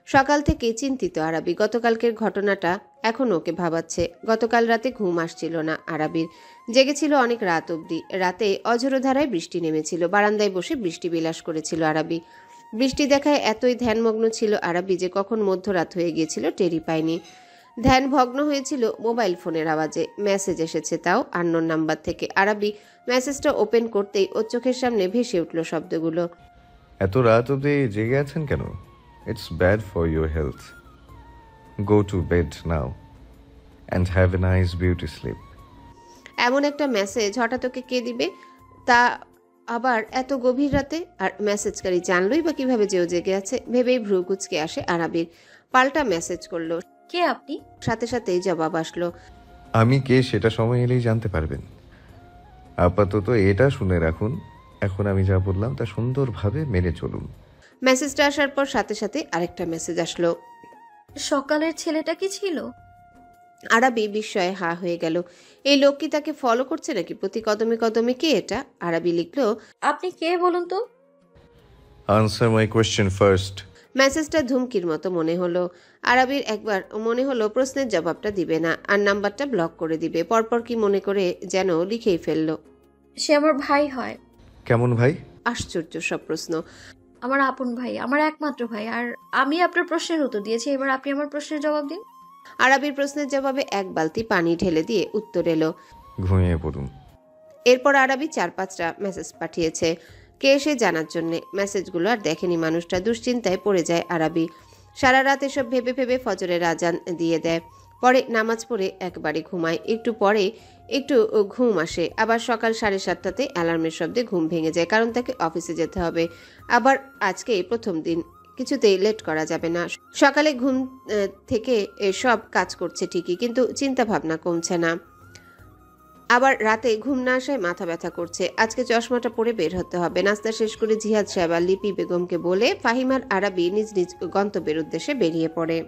সকাল থেকে চিন্তিত আরাবি। গতকালকের ঘটনাটা এখন ওকে ভাবাচ্ছে। গতকাল রাতে ঘুম আসছিল না আরাবির। জেগেছিল অনেক রাত অবধি। রাতে অঝোরো ধারায় বৃষ্টি নেমেছিল। বারান্দায় বসে বৃষ্টি বিলাস করেছিল আরাবি। বৃষ্টি দেখায় এতই ধ্যানমগ্ন ছিল আরাবি যে কখন মধ্যরাত হয়ে গিয়েছিল টেরই পায়নি। ধ্যান ভগ্ন হয়েছিল মোবাইল ফোনের আওয়াজে। মেসেজ এসেছে, তাও আননোন নাম্বার থেকে। আরাবি মেসেজটা ওপেন করতেই ওর চোখের সামনে ভেসে উঠল শব্দগুলো। এত রাত অবধি জেগে আছেন কেন? It's bad for your health. Go to bed now and have a nice beauty sleep. এমন একটা মেসেজ হঠাৎ ওকে কে দিবে, তা আবার এত গভীর রাতে? আর মেসেজকারী জানলই বা কিভাবে যে ও জেগে আছে? ভেবেই ভ্রু কুচকে আসে আরাবির। পাল্টা মেসেজ করলো। কে আপনি? সাথে সাথেই জবাব আসলো। আমি কে সেটা সময় এলেই জানতে পারবেন। আপাতত এটা শুনে রাখুন, এখন আমি যা বললাম তা সুন্দরভাবে মেনে চলুন। মেসেজটা আসার পর সাথে সাথে আরেকটা মেসেজ আসলো। সকালের ছেলেটা কি ছিল? আরাবি বিস্ময়ে হা হয়ে গেল। এই লোক কি তাকে ফলো করছে নাকি প্রতি কদমে কদমে? কে এটা? আরাবি লিখলো, আপনি কে বলুন তো? Answer my question first. মেসেজটা ধুমকির মতো মনে হলো আরাবির। একবার মনে হলো প্রশ্নের জবাবটা দিবে না আর নাম্বারটা ব্লক করে দিবে। পরপর কি মনে করে যেন লিখেই ফেললো। সে আমার ভাই হয়। কেমন ভাই? আশ্চর্য সব প্রশ্ন। আমার আপন ভাই, আমার একমাত্র ভাই। আর আমি আপনার প্রশ্নের উত্তর দিয়েছি, এবার আপনি আমার প্রশ্নের জবাব দিন। আরাবির প্রশ্নের জবাবে এক বালতি পানি ঢেলে দিয়ে উত্তর এলো, ঘুমিয়ে পড়ুন। এরপর আরাবি 4-5টা মেসেজ পাঠিয়েছে কে এসে জানার জন্যে। মেসেজগুলো আর দেখেনি মানুষটা। দুশ্চিন্তায় পড়ে যায় আরাবি। সারা রাত এসব ভেবে ভেবে ফজরের আজান দিয়ে দেয়। পরে নামাজ পড়ে একবারে ঘুমায়। একটু পরে একটু ঘুম আসে। আবার সকাল 7:30টাতে অ্যালার্মের শব্দে ঘুম ভেঙে যায়, কারণ তাকে অফিসে যেতে হবে। আবার আজকে প্রথম দিন, কিছুতেই লেট করা যাবে না। সকালে ঘুম থেকে সব কাজ করছে ঠিকই, কিন্তু চিন্তা ভাবনা কমছে না। আবার রাতে ঘুম না আসায় মাথা ব্যথা করছে। আজকে চশমাটা পরে বের হতে হবে। নাস্তা শেষ করে জিহাদ সাহেব আর লিপি বেগমকে বলে ফাহিম আর আরাবি নিজ নিজ গন্তব্যের উদ্দেশ্যে বেরিয়ে পড়ে।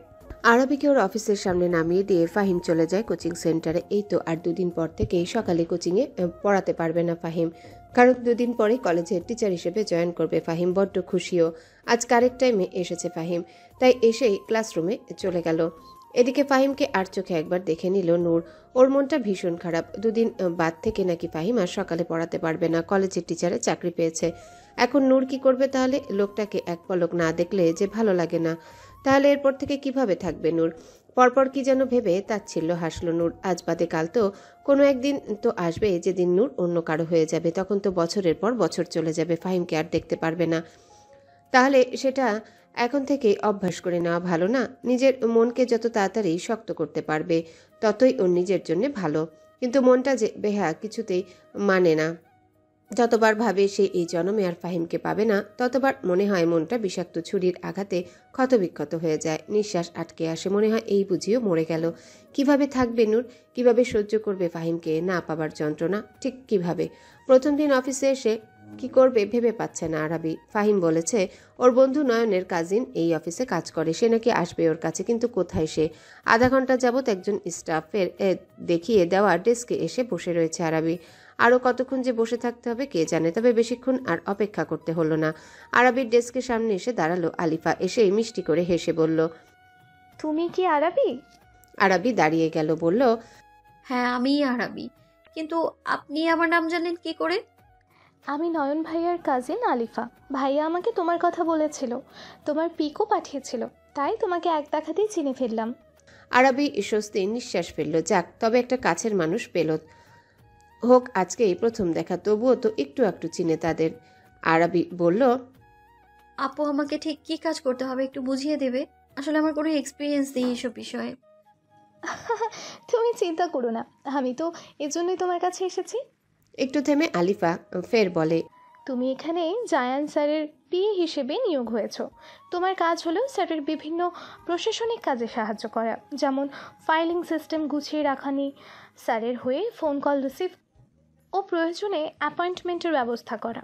আরবিকে ওর অফিসের সামনে নামিয়ে দিয়ে ফাহিম চলে যায় কোচিং সেন্টারে। এই তো আর 2 দিন পর থেকেই সকালে কোচিংয়ে পড়াতে পারবে না ফাহিম, কারণ 2 দিন পরে কলেজের টিচার হিসেবে জয়েন করবে ফাহিম। বড্ড খুশিও। আজ কারেক্ট টাইমে এসেছে ফাহিম, তাই এসেই ক্লাসরুমে চলে গেল। এদিকে ফাহিমকে আর চোখে একবার দেখে নিল নূর। ওর মনটা ভীষণ খারাপ। 2 দিন বাদ থেকে নাকি ফাহিম আর সকালে পড়াতে পারবে না। কলেজের টিচারে চাকরি পেয়েছে। এখন নূর কি করবে তাহলে? লোকটাকে এক পলক না দেখলে যে ভালো লাগে না। তাহলে এরপর থেকে কিভাবে থাকবে নূর? পরপর কি যেন ভেবে তাচ্ছিল্য হাসলো নূর। আজ বাদে কাল তো কোনো একদিন তো আসবে যেদিন নূর অন্য কারো হয়ে যাবে। তখন তো বছরের পর বছর চলে যাবে, ফাহিমকে আর দেখতে পারবে না। তাহলে সেটা এখন থেকেই অভ্যাস করে নেওয়া ভালো না? নিজের মনকে যত তাড়াতাড়ি শক্ত করতে পারবে ততই ওর নিজের জন্য ভালো। কিন্তু মনটা যে বেহা কিছুতেই মানে না। যতবার ভাবে সে এই জন্মে আর ফাহিমকে পাবে না, ততবার মনে হয় মনটা বিষাক্ত ছুরির আঘাতে ক্ষতবিক্ষত হয়ে যায়। নিঃশ্বাস আটকে আসে। মনে হয় এই বুঝিও মরে গেল। কিভাবে থাকবে নূর? কিভাবে সহ্য করবে ফাহিমকে না পাবার যন্ত্রণা? ঠিক কিভাবে? প্রথম দিন অফিসে এসে কি করবে ভেবে পাচ্ছে না আরাবি। ফাহিম বলেছে ওর বন্ধু নয়নের কাজিন এই অফিসে কাজ করে, সে নাকি আসবে ওর কাছে। কিন্তু কোথায় সে? আধা ঘন্টা যাবৎ একজন স্টাফের দেখিয়ে দেওয়া ডেস্কে এসে বসে রয়েছে আরাবি। আরও কতক্ষণ যে বসে থাকতে হবে কে জানে। তবে বেশিক্ষণ আর অপেক্ষা করতে হলো না। আরাবির ডেস্কের সামনে এসে দাঁড়ালো আলিফা। এসেই মিষ্টি করে হেসে বলল, তুমি কি আরাবি? আরাবি দাঁড়িয়ে গেল, বলল, হ্যাঁ, আমিই আরাবি। কিন্তু আপনি আমার নাম জানলেন কি করে? আমি নয়ন ভাইয়ার কাজিন আলিফা। ভাইয়া আমাকে তোমার কথা বলেছিল, তোমার পিকও পাঠিয়েছিল, তাই তোমাকে এক দেখাতেই চিনে ফেললাম। আরাবি স্বস্তি নিঃশ্বাস ফেলল। যাক, তবে একটা কাছের মানুষ পেল। হোক আজকেই প্রথম দেখা, তবুও তো একটু একটু চিনে তাদের। আরাবি বলল, আপু আমাকে ঠিক কি কাজ করতে হবে একটু বুঝিয়ে দেবে? আসলে আমার কোনো এক্সপিরিয়েন্স নেই এসব বিষয়ে। তুমি চিন্তা করো না, আমি তো এজন্যই তোমার কাছে এসেছি। একটু থেমে আলিফা ফের বলে, তুমি এখানে জায়ান স্যারের পিএ হিসেবে নিয়োগ হয়েছ। তোমার কাজ হলো স্যারের বিভিন্ন প্রশাসনিক কাজে সাহায্য করা, যেমন ফাইলিং সিস্টেম গুছিয়ে রাখানি, স্যারের হয়ে ফোন কল রিসিভ ও প্রয়োজনে অ্যাপয়েন্টমেন্টের ব্যবস্থা করা,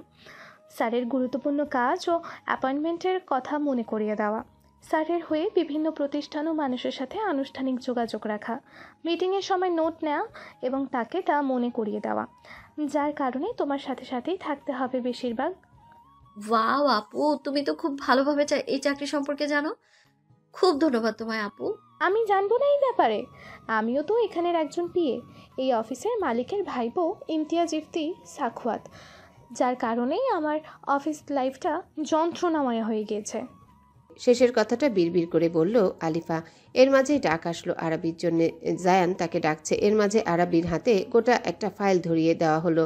স্যারের গুরুত্বপূর্ণ কাজ ও অ্যাপয়েন্টমেন্টের কথা মনে করিয়ে দেওয়া, স্যারের হয়ে বিভিন্ন প্রতিষ্ঠান ও মানুষের সাথে আনুষ্ঠানিক যোগাযোগ রাখা, মিটিংয়ের সময় নোট নেওয়া এবং তাকে তা মনে করিয়ে দেওয়া, যার কারণে তোমার সাথে সাথেই থাকতে হবে বেশিরভাগ ওয়াও আপু, তুমি তো খুব ভালোভাবে এই চাকরি সম্পর্কে জানো। খুব ধন্যবাদ তোমায় আপু। আমি জানবো না এই ব্যাপারে? আমিও তো এখানের একজন পিএ। এই অফিসের মালিকের ভাইপো ইমতিয়াজ ইফতি সাখওয়াত, যার কারণেই আমার অফিস লাইফটা যন্ত্রণাময় হয়ে গিয়েছে। শেষের কথাটা বিড়বিড় করে বলল আলিফা। এর মাঝেই ডাক আসলো আরাবির জন্য। জায়ান তাকে ডাকছে। এর মাঝে আরাবির হাতে গোটা একটা ফাইল ধরিয়ে দেওয়া হলো।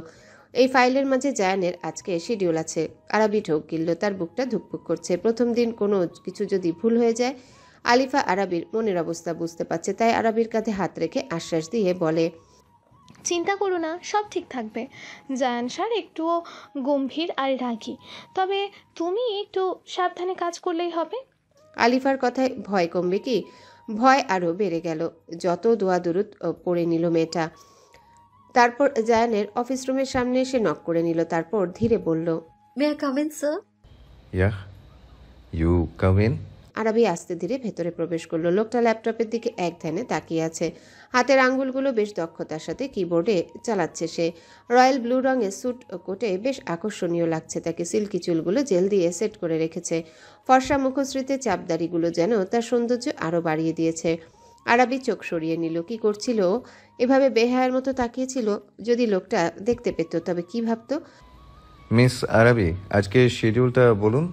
এই ফাইলের মাঝে জায়ানের আজকে শিডিউল আছে। আরাবি ঢোক গিলল, তার বুকটা ধুকপুক করছে। প্রথম দিন কোনো কিছু যদি ভুল হয়ে যায়। আলিফা আরাবির মনের অবস্থা বুঝতে পারছে, তাই আরাবির কাঁধে হাত রেখে আশ্বাস দিয়ে বলে, চিন্তা করো না, সব ঠিক থাকবে। জায়ান স্যার একটুও গম্ভীর আর রাগী, তবে তুমি একটু সাবধানে কাজ করলেই হবে। আলিফার কথায় ভয় কমবে কি? ভয় আরও বেড়ে গেল। যত দোয়া দুরুদ পড়ে নিল মেয়েটা। তারপর জায়ানের অফিস রুমের সামনে এসে নক করে নিল। তারপর ধীরে বলল, may I come in sir? Yeah, you come in. Arabi আস্তে ধীরে ভেতরে প্রবেশ করলো। লোকটা ল্যাপটপের দিকে এক ধ্যানে তাকিয়ে আছে। হাতের আঙ্গুলগুলো বেশ দক্ষতার সাথে কিবোর্ডে চালাচ্ছে সে। রয়্যাল ব্লু রঙের স্যুট কোটে বেশ আকর্ষণীয় লাগছে তাকে। সিল্কি চুলগুলো জেল দিয়ে সেট করে রেখেছে। ফর্সা মুখশ্রীতে চাপদাড়িগুলো যেন তার সৌন্দর্য আরও বাড়িয়ে দিয়েছে। আরাবি চোখ সরিয়ে নিল। কি করছিল? এভাবে বেহায়ার মতো তাকিয়েছিল। যদি লোকটা দেখতে পেত তবে কি ভাবত? মিস আরাবি, আজকে শিডিউলটা বলুন।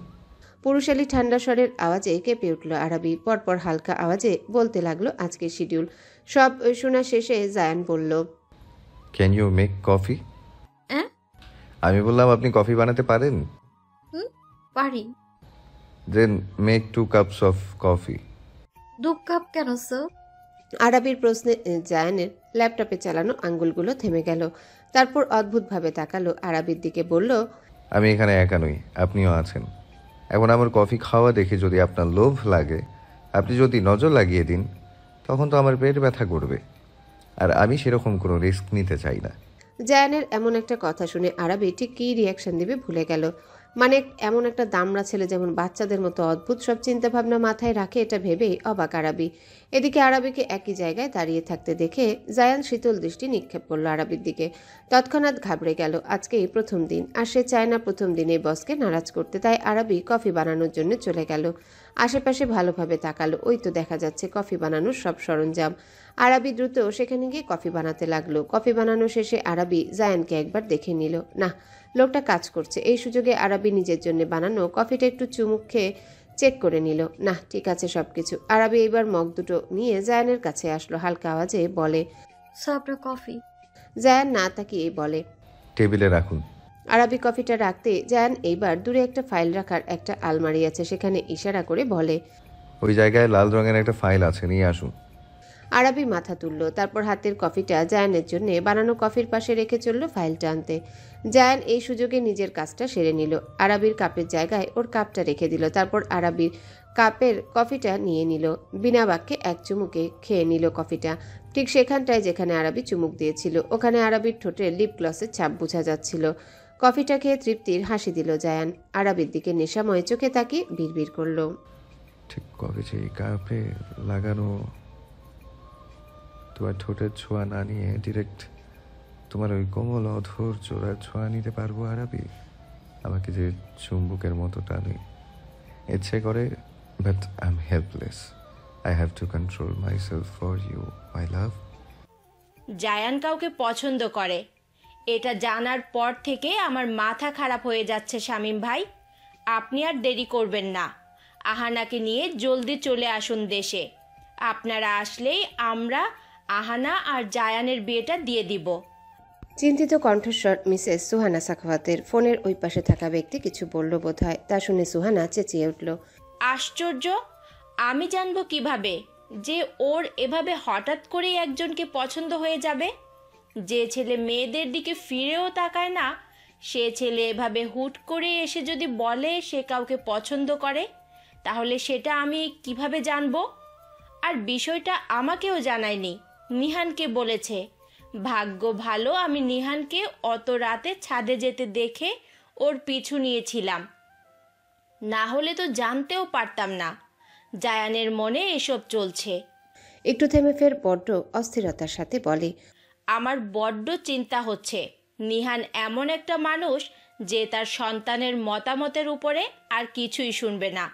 পুরুষালী ঠান্ডা স্বরের আওয়াজে কেঁপে উঠল আরাবি। পরপর হালকা আওয়াজে বলতে লাগলো আজকের শিডিউল। সব শোনা শেষে জায়ান বলল, ক্যান ইউ মেক কফি? হ্যাঁ আমি বললাম আপনি কফি বানাতে পারেন? পারি। Then make 2 cups of coffee. 2 cup কেন স্যার? আরাবির প্রশ্নে জায়ানের ল্যাপটপে চালানো আঙ্গুলগুলো থেমে গেল। তারপর অদ্ভুতভাবে তাকালো আরাবির দিকে, বলল, আমি এখানে একা নই, আপনিও আছেন। এখন আমার কফি খাওয়া দেখে যদি আপনার লোভ লাগে, আপনি যদি নজর লাগিয়ে দিন, তখন তো আমার পেট ব্যথা করবে, আর আমি সেরকম কোনো রিস্ক নিতে চাই না। জায়ানের এমন একটা কথা শুনে আরাবি ঠিক কী রিয়াকশন দেবে ভুলে গেল। মানে এমন একটা দামড়া ছেলে যেমন বাচ্চাদের মতো অদ্ভুত সব চিন্তাভাবনা মাথায় রাখে, এটা ভেবেই অবাক আরাবি। এদিকে আরাবিকে একই জায়গায় দাঁড়িয়ে থাকতে দেখে জায়ান শীতল দৃষ্টি নিক্ষেপ করলো আরাবির দিকে। তৎক্ষণাৎ ঘাবড়ে গেল। আজকেই প্রথম দিন, আর সে চায় না প্রথম দিনে বসকে নারাজ করতে। তাই আরাবি কফি বানানোর জন্য চলে গেল। আশেপাশে ভালোভাবে তাকালো। ওই তো দেখা যাচ্ছে কফি বানানোর সব সরঞ্জাম। আরাবি দ্রুত সেখানে গিয়ে কফি বানাতে লাগলো। কফি বানানো শেষে আরাবি জায়ানকে একবার দেখে নিল। না, লোকটা কাজ করছে। এই সুযোগে আরাবি নিজের জন্য বানানো কফিটা একটু চুমুক খেয়ে চেক করে নিল। না, ঠিক আছে সবকিছু। আরাবি এবার মগ দুটো নিয়ে জায়ানের কাছে আসলো। হালকা আওয়াজে বলে, স্যার আপনার কফি। জায়ান না তাকিয়ে বলে, টেবিলে রাখুন। আরাবি কফিটা রাখতে জায়ান এইবার দূরে একটা ফাইল রাখার একটা আলমারি আছে, সেখানে ইশারা করে বলে, ওই জায়গায় লাল রঙের একটা ফাইল আছে, নিয়ে আসুন। আরাবি মাথা তুলল। তারপর হাতের কফিটা জায়ানের জন্য বানানো কফির পাশে রেখে চলল ফাইলটা আনতে। জায়ান এই সুযোগে নিজের কাজটা সেরে নিল। আরাবির কাপের জায়গায় ওর কাপটা রেখে দিল। তারপর আরাবির কাপের কফিটা নিয়ে নিল। বিনা বাক্যে এক চুমুকে খেয়ে নিল কফিটা। ঠিক সেখানটায় যেখানে আরাবি চুমুক দিয়েছিল, ওখানে আরাবির ঠোঁটে লিপ গ্লসের ছাপ বোঝা যাচ্ছিল। কফিটা খেয়ে তৃপ্তির হাসি দিল জায়ান। আরাবির দিকে নেশাময় চোখে তাকিয়ে বিড়বিড় করল, ঠিক কবে যে এই কাপে লাগানো তোমার ঠোঁটের ছোঁয়া না নিয়ে ডিরেক্ট তোমার ওই কোমল অধর জোড়ার ছোঁয়া নিতে পারবো আরাবি? আমাকে যে চুম্বকের মতো টানে, ইচ্ছে করে, but I am helpless. I have to control myself for you, my love. Zayan কাউকে পছন্দ করে, এটা জানার পর থেকে আমার মাথা খারাপ হয়ে যাচ্ছে শামীম ভাই। আপনি আর দেরি করবেন না, আহানাকে নিয়ে জলদি চলে আসুন দেশে। আপনারা আসলেই আমরা আহানা আর জায়ানের বিয়েটা দিয়ে দিব। চিন্তিত কণ্ঠস্বর মিসেস সুহানা সাখাওয়াতের। ফোনের ওই পাশে থাকা ব্যক্তি কিছু বলল বোধহয়। তা শুনে সুহানা চেঁচিয়ে উঠল, আশ্চর্য! আমি জানবো কিভাবে যে ওর এভাবে হঠাৎ করেই একজনকে পছন্দ হয়ে যাবে? যে ছেলে মেয়েদের দিকে ফিরেও তাকায় না, সে ছেলে এভাবে হুট করে এসে যদি বলে সে কাউকে পছন্দ করে, তাহলে সেটা আমি কিভাবে জানবো? আর বিষয়টা আমাকেও জানায়নি, নিহানকে বলেছে। ভাগ্য ভালো আমি নিহানকে অত রাতে ছাদে যেতে দেখে ওর পিছু নিয়েছিলাম, না হলে তো জানতেও পারতাম না জায়ানের মনে এসব চলছে। একটু থেমে ফের বড্ড অস্থিরতার সাথে বলে, আমার বড্ড চিন্তা হচ্ছে। নিহান এমন একটা মানুষ যে তার সন্তানের মতামতের উপরে আর কিছুই শুনবে না।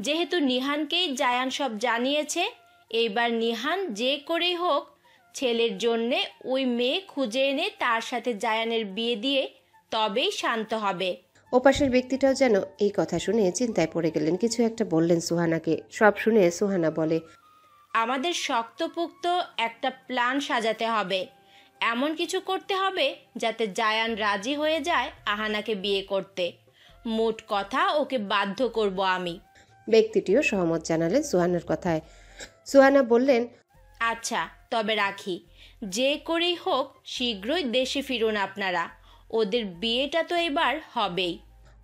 যেহেতু নিহানকেই জায়ান সব জানিয়েছে, এইবার নিহান যে করেই হোক ছেলের জন্যে ওই মেয়ে খুঁজে এনে তার সাথে জায়ানের বিয়ে দিয়ে তবেই শান্ত হবে। ওপাশের ব্যক্তিটাও যেন এই কথা শুনে চিন্তায় পড়ে গেলেন। কিছু একটা বললেন সুহানাকে। সব শুনে সুহানা বলে, আমাদের শক্তপোক্ত একটা প্ল্যান সাজাতে হবে। এমন কিছু করতে হবে যাতে জায়ান রাজি হয়ে যায় আহানাকে বিয়ে করতে। মোট কথা, ওকে বাধ্য করব আমি। ব্যক্তিটিও সহমত জানালেন সুহানার কথায়। সুহানা বললেন, আচ্ছা, তবে রাখি। যে করেই হোক শীঘ্রই দেশে ফিরুন আপনারা। ওদের বিয়েটা তো এবার হবেই।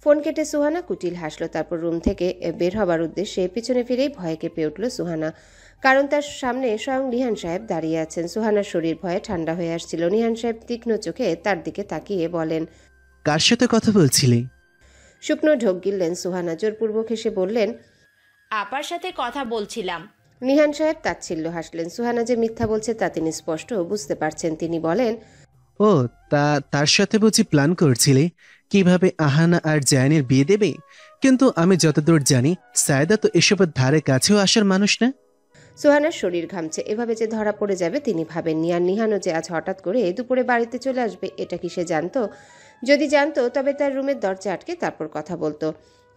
ফোন কেটে সুহানা কুটিল হাসলো। তারপর রুম থেকে বের হবার উদ্দেশ্যে পিছনে ফিরেই ভয়ে কেঁপে উঠল সুহানা। কারণ তার সামনে স্বয়ং নিহান সাহেব দাঁড়িয়ে আছেন। সুহানার শরীর ভয়ে ঠান্ডা হয়ে আসছিল। নিহান সাহেব তীক্ষ্ণ চোখে তার দিকে তাকিয়ে বলেন, কার সাথে কথা বলছিলে? শুকনো ঢোক গিললেন সুহানা। জোরপূর্বক হেসে বললেন, আপার সাথে কথা বলছিলাম। নিহান সাহেব তাচ্ছিল্য হাসলেন। সুহানা যে মিথ্যা বলছে তা তিনি স্পষ্ট বুঝতে পারছেন। তিনি বলেন, ও, তার সাথে বুঝি প্ল্যান করছিলে কিভাবে আহানা আর জায়ানের বিয়ে দেবে? কিন্তু আমি যতদূর জানি সায়দা তো এসবের ধারে কাছেও আসার মানুষ না। সুহানার শরীর ঘামছে। এভাবে যে ধরা পড়ে যাবে তিনি ভাবেননি। আর নিহানও যে আজ হঠাৎ করে দুপুরে বাড়িতে চলে আসবে, এটা কি সে জানতো? যদি জানতো তবে তার রুমের দরজা আটকে তারপর কথা বলতো।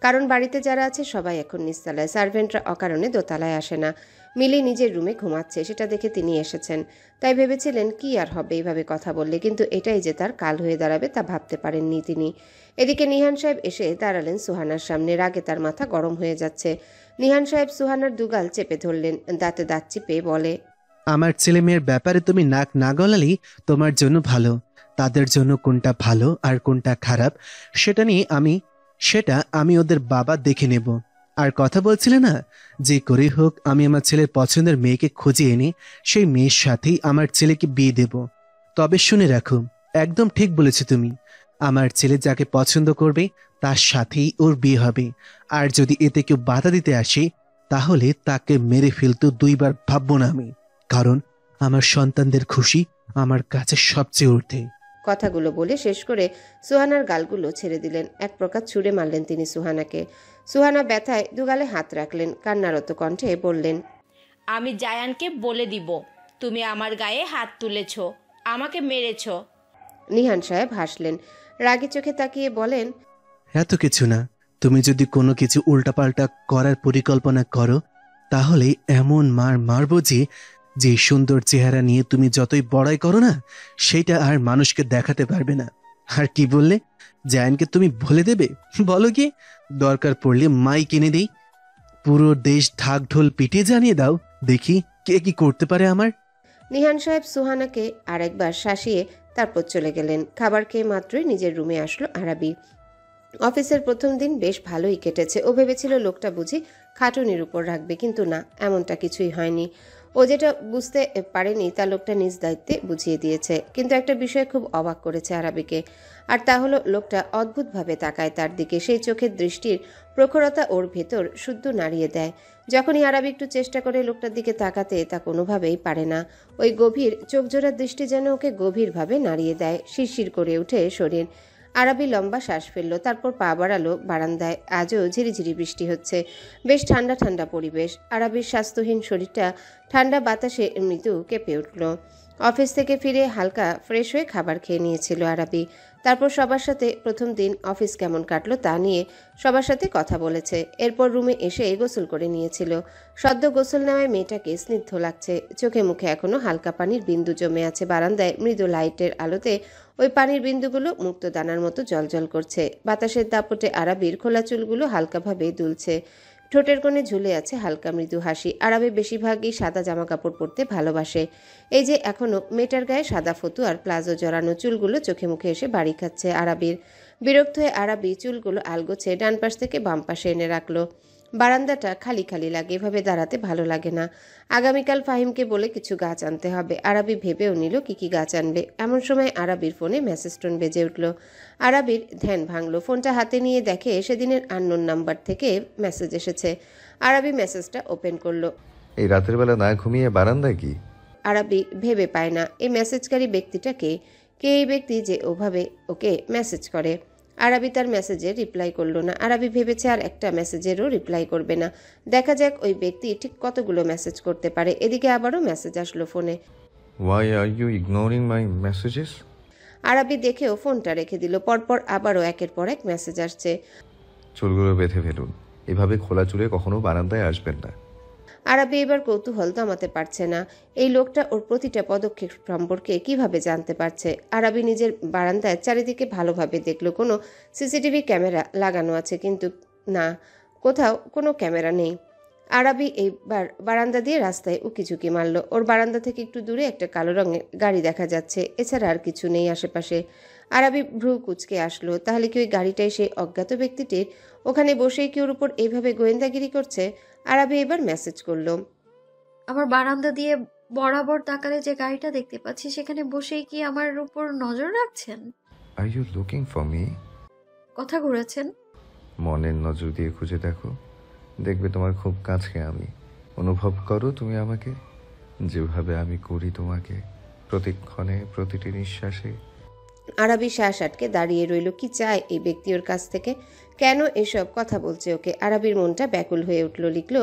কারণ বাড়িতে যারা আছে সবাই এখন নিচতলায়। সার্ভেন্টরা অকারণে দোতলায় আসে না। মিলি নিজের রুমে ঘুমাচ্ছে, সেটা দেখে তিনি এসেছেন। তাই ভেবেছিলেন কি আর হবে এইভাবে কথা বললে, কিন্তু এটাই যে তার কাল হয়ে দাঁড়াবে তা ভাবতে পারেননি তিনি। এদিকে নিহান সাহেব এসে দাঁড়ালেন সুহানার সামনে। রাগে তার মাথা গরম হয়ে যাচ্ছে। নিহান সাহেব সুহানার দুগাল চেপে ধরলেন, দাঁতে দাঁত চিপে বলে, আমার ছেলে মেয়ের ব্যাপারে তুমি নাক না গলালেই তোমার জন্য ভালো। তাদের জন্য কোনটা ভালো আর কোনটা খারাপ সেটা আমি ওদের বাবা দেখে নেব। আর কথা বলছিলে না, যে করেই হোক আমি আমার ছেলের পছন্দের মেয়েকে খুঁজে এনে সেই মেয়ের সাথেই আমার ছেলেকে বিয়ে দেব। তবে শুনে রাখো, একদম ঠিক বলেছো তুমি। আমার ছেলে যাকে পছন্দ করবে তার সাথেই ওর বিয়ে হবে। আর যদি এতে কেউ বাধা দিতে আসে তাহলে তাকে মেরে ফেলতে দুইবার ভাববো না আমি। কারণ আমার সন্তানদের খুশি আমার কাছে সবচেয়ে ঊর্ধ্বে। কথাগুলো বলে শেষ করে সুহানার গালগুলো ছেড়ে দিলেন। এক প্রকার ছুঁড়ে মারলেন তিনি সুহানাকে। সুহানা ব্যথায় দুগালে হাত রাখলেন। কান্নারত কণ্ঠে বললেন, আমি জায়ানকে বলে দিব তুমি আমার গায়ে হাত তুলেছ, আমাকে মেরেছ। নিহান সাহেব হাসলেন। রাগী চোখে তাকিয়ে বলেন, এত কিছু না। তুমি যদি কোনো কিছু উল্টাপাল্টা করার পরিকল্পনা করো তাহলে এমন মারবো যে সুন্দর চেহারা নিয়ে তুমি যতই বড়াই করো না সেটা আর মানুষকে দেখাতে পারবে না। আর কি বললে? জায়ানকে তুমি বলে দেবে? বলো কি, দরকার পড়লে মাই কিনে দেই। পুরো দেশ ঢাক ঢোল পিটিয়ে জানিয়ে দাও, দেখি কে কি করতে পারে আমার। নিহান সাহেব সুহানাকে আরেকবার শাসিয়ে তারপর চলে গেলেন। খাবার খেয়ে মাত্রই নিজের রুমে আসলো আরাবি। অফিসের প্রথম দিন বেশ ভালোই কেটেছে। ও ভেবেছিল লোকটা বুঝি খাটুনির উপর রাখবে, কিন্তু না, এমনটা কিছুই হয়নি। ও যেটা বুঝতে পারেনি তা লোকটা নিজ দায়িত্বে বুঝিয়ে দিয়েছে। কিন্তু একটা বিষয় খুব অবাক করেছে আরাবিকে, আর তা হলো লোকটা অদ্ভুতভাবে তাকায় তার দিকে। সেই চোখের দৃষ্টির প্রখরতা ওর ভেতর শুদ্ধ নাড়িয়ে দেয়। যখনই আরাবি একটু চেষ্টা করে লোকটার দিকে তাকাতে, তা কোনোভাবেই পারে না। ওই গভীর চোখজোড়ার দৃষ্টি যেন ওকে গভীরভাবে নাড়িয়ে দেয়। শিরশির করে ওঠে শরীর। আরাবি লম্বা শ্বাস ফেলল, তারপর পা বাড়ালো বারান্দায়। আজও ঝিরিঝিরি বৃষ্টি হচ্ছে। বেশ ঠান্ডা ঠান্ডা পরিবেশ। আরাবির স্বাস্থ্যহীন শরীরটা ঠান্ডা বাতাসে মৃদু কেঁপে উঠল। অফিস থেকে ফিরে হালকা ফ্রেশ হয়ে খাবার খেয়ে নিয়েছিল আরাবি। তারপর সবার সাথে প্রথম দিন অফিস কেমন কাটলো তা নিয়ে সবার সাথে কথা বলেছে। এরপর রুমে এসে গোসল করে নিয়েছিল। সদ্য গোসল নেওয়ায় মেয়েটাকে স্নিগ্ধ লাগছে। চোখে মুখে এখনো হালকা পানির বিন্দু জমে আছে। বারান্দায় মৃদু লাইটের আলোতে ওই পানির বিন্দুগুলো মুক্ত দানার মতো জলজল করছে। বাতাসের দাপটে আরাবির খোলা চুলগুলো হালকাভাবে দুলছে। ঠোঁটের কোণে ঝুলে আছে হালকা মৃদু হাসি। আরাবি বেশিরভাগই সাদা জামা কাপড় পরতে ভালোবাসে। এই যে এখনো মেয়েটার গায়ে সাদা ফতু আর প্লাজো জড়ানো চুলগুলো চোখে মুখে এসে বাড়ি খাচ্ছে আরাবির। বিরক্ত হয়ে আরাবি চুলগুলো আলগোছে ডান পাশ থেকে বাম পাশে এনে রাখলো। বারান্দাটা খালি খালি লাগে, এভাবে দাঁড়াতে ভালো লাগে না। আগামীকাল ফাহিমকে বলে কিছু গাছ আনতে হবে। আরাবি ভেবেও নিল কি গাছ আনবে। এমন সময় আরাবির ফোনে মেসেজ টোন বেজে উঠল। আরাবির ধ্যান ভাঙলো। ফোনটা হাতে নিয়ে দেখে সেদিনের আননোন নাম্বার থেকে মেসেজ এসেছে। আরাবি মেসেজটা ওপেন করলো। এই রাতের বেলা না ঘুমিয়ে বারান্দায় কি? আরাবি ভেবে পায় না এই মেসেজকারী ব্যক্তিটা কে এই ব্যক্তি যে ওভাবে ওকে মেসেজ করে। আরাবি তার মেসেজে রিপ্লাই করলো না। আরাবি ভেবেছে আর একটা মেসেজেরও রিপ্লাই করবে না, দেখা যাক ওই ব্যক্তি ঠিক কতগুলো মেসেজ করতে পারে। এদিকে আবারও মেসেজ আসলো ফোনে। Why are you ignoring my messages? Arabi দেখেও ফোনটা রেখে দিল। পরপর আবারও একের পর এক মেসেজ আসছে। চুলগুলো বেঁধে ফেলুন, এভাবে খোলা চুলে কখনো বারান্দায় আসবেন না। আরাবি এবার কৌতূহল দমাতে পারছে না, এই লোকটা ওর প্রতিটা পদক্ষেপ সম্পর্কে কিভাবে জানতে পারছে। আরাবি নিজের বারান্দায় চারিদিকে ভালোভাবে দেখলো, কোনো সিসিটিভি ক্যামেরা লাগানো আছে, কিন্তু না, কোথাও কোনো ক্যামেরা নেই। আরাবি এইবার বারান্দা দিয়ে রাস্তায় উকিঝুঁকি মারল। ওর বারান্দা থেকে একটু দূরে একটা কালো রঙের গাড়ি দেখা যাচ্ছে, এছাড়া আর কিছু নেই আশেপাশে। আরাবি ভ্রু কুঁচকে আসলো, তাহলে কি ওই গাড়িটাই সেই অজ্ঞাত ব্যক্তিটির? ওখানে বসেই কি ওর উপর এইভাবে গোয়েন্দাগিরি করছে? আরাবি এবার মেসেজ করলো। আমার বারান্দা দিয়ে বরাবর তাকালে যে গাড়িটা দেখতে পাচ্ছি সেখানে বসেই কি আমার উপর নজর রাখছেন? Are you looking for me? কথা ঘুরেছেন? মনের নজর দিয়ে খুঁজে দেখো, দেখবে তোমার খুব কাছে আমি। অনুভব করো তুমি আমাকে, যেভাবে আমি করি তোমাকে, প্রতিক্ষণে, প্রতিটি নিঃশ্বাসে। আরাবি শ্বাস আটকে দাঁড়িয়ে রইল। কি চায় এই ব্যক্তি ওর কাছ থেকে? কেন এসব কথা বলছে ওকে? আরাবির মনটা ব্যাকুল হয়ে উঠল। লিখলো,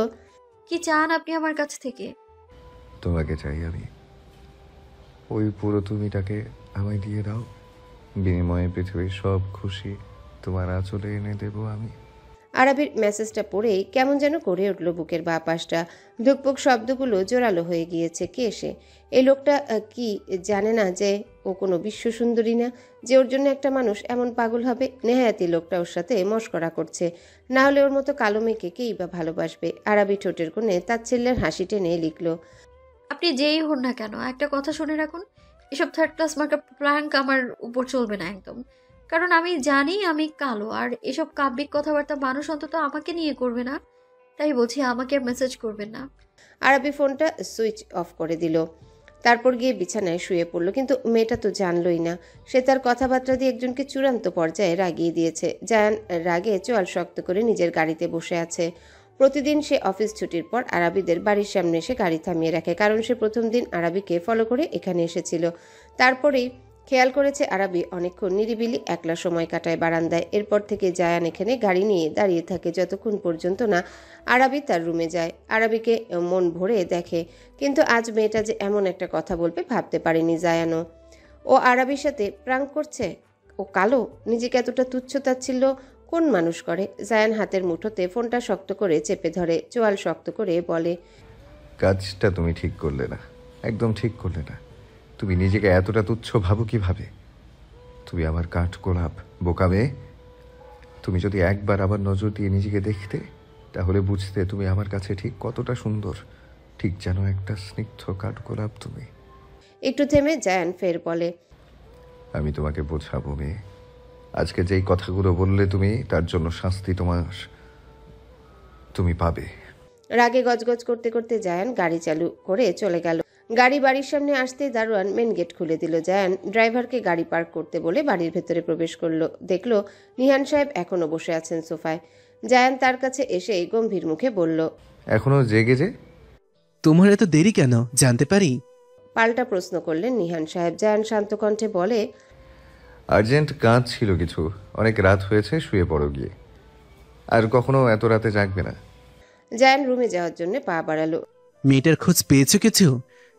কি চান আপনি আমার কাছ থেকে? তোমাকে চাই আমি। ওই পুরো তুমিটাকে আমায় দিয়ে দাও, বিনিময়ে পৃথিবীর সব খুশি তোমার আঁচলে এনে দেব আমি। আরাবির মেসেজটা পড়েই কেমন যেন করে উঠল বুকের বাঁ পাশটা। ধুকপুক শব্দগুলো জোরালো হয়ে গিয়েছে। কে সে? এই লোকটা কি জানে না যে ও কোনো বিশ্ব সুন্দরী না, যে ওর জন্য একটা মানুষ এমন পাগল হবে? নেহায়াতি লোকটা ওর সাথে মশকরা করছে, না হলে ওর মতো কালো মেয়েকে কেই বা ভালোবাসবে? আরাবি ঠোঁটের কোণে তাচ্ছিল্যের হাসি টেনে লিখল, আপনি যেই হন না কেন একটা কথা শুনে রাখুন, এসব থার্ড ক্লাস মার্কা প্র্যাঙ্ক আমার উপর চলবে না একদম। কারণ আমি জানি আমি কালো, আর এসব কাব্যিক কথাবার্তা মানুষ অন্তত আমাকে নিয়ে করবে না। তাই বলছি আমাকে আর মেসেজ করবেন না। আরাবি ফোনটা সুইচ অফ করে দিল। তারপর গিয়ে বিছানায় শুয়ে পড়ল। কিন্তু মেয়েটা তো জানলই না, সে তার কথাবার্তা দিয়ে একজনকে চূড়ান্ত পর্যায়ে রাগিয়ে দিয়েছে। জায়ান রাগে চোয়াল শক্ত করে নিজের গাড়িতে বসে আছে। প্রতিদিন সে অফিস ছুটির পর আরাবিদের বাড়ির সামনে এসে গাড়ি থামিয়ে রাখে, কারণ সে প্রথম দিন আরাবিকে ফলো করে এখানে এসেছিল। তারপরেই খেয়াল করেছে আরাবি অনেকক্ষণ নিরিবিলি একলা সময় কাটায় বারান্দায়। এরপর থেকে জায়ান এখানে গাড়ি নিয়ে দাঁড়িয়ে থাকে যতক্ষণ পর্যন্ত না আরাবি তার রুমে যায়। আরাবিকে মন ভরে দেখে, কিন্তু আজ মেয়েটা যে এমন একটা কথা বলবে ভাবতে পারেনি জায়ানও। ও আরাবির সাথে প্রাঙ্ক করছে? ও কালো? নিজেকে এতটা তুচ্ছ তাচ্ছিল্য কোন মানুষ করে? জায়ান হাতের মুঠোতে ফোনটা শক্ত করে চেপে ধরে, চোয়াল শক্ত করে বলে, কাজটা তুমি ঠিক করলে না, একদম ঠিক করলে না। তুমি নিজেকে এতটা তুচ্ছ ভাবো কিভাবে? তুমি আমার কাঠ গোলাপ, বোকা মেয়ে। তুমি যদি একবার আবার নজর দিয়ে নিজেকে দেখতে, তাহলে বুঝতে তুমি আমার কাছে ঠিক কতটা সুন্দর, ঠিক যেন একটা স্নিগ্ধ কাঠ গোলাপ তুমি। একটু থেমে জায়ান ফের বলে, আমি তোমাকে বোঝাবো মেয়ে। আজকে যেই কথাগুলো বললে তুমি, তার জন্য শাস্তি তুমি পাবে। রাগে গজগজ করতে করতে জায়ান গাড়ি চালু করে চলে গেল। গাড়ি বাড়ির সামনে আসতেই দারোয়ান মেন গেট খুলে দিল। জায়ান ড্রাইভারকে গাড়ি পার্ক করতে বলে বাড়ির ভেতরে প্রবেশ করলো। দেখলো নিহান সাহেব এখনো বসে আছেন সোফায়। জায়ান তার কাছে এসে গম্ভীর মুখে বলল, এখনো জেগে যে? তোমার এত দেরি কেন, জানতে পারি? পাল্টা প্রশ্ন করলেন নিহান সাহেব। জায়ান শান্ত কণ্ঠে বলে, আর্জেন্ট কাজ ছিল কিছু, অনেক রাত হয়েছে, শুয়ে পড়ো গিয়ে। আর কখনো এত রাতে জাগবে না। জায়ান রুমে যাওয়ার জন্য পা বাড়ালো। মেয়েটার খোঁজ পেয়েছো কিছু?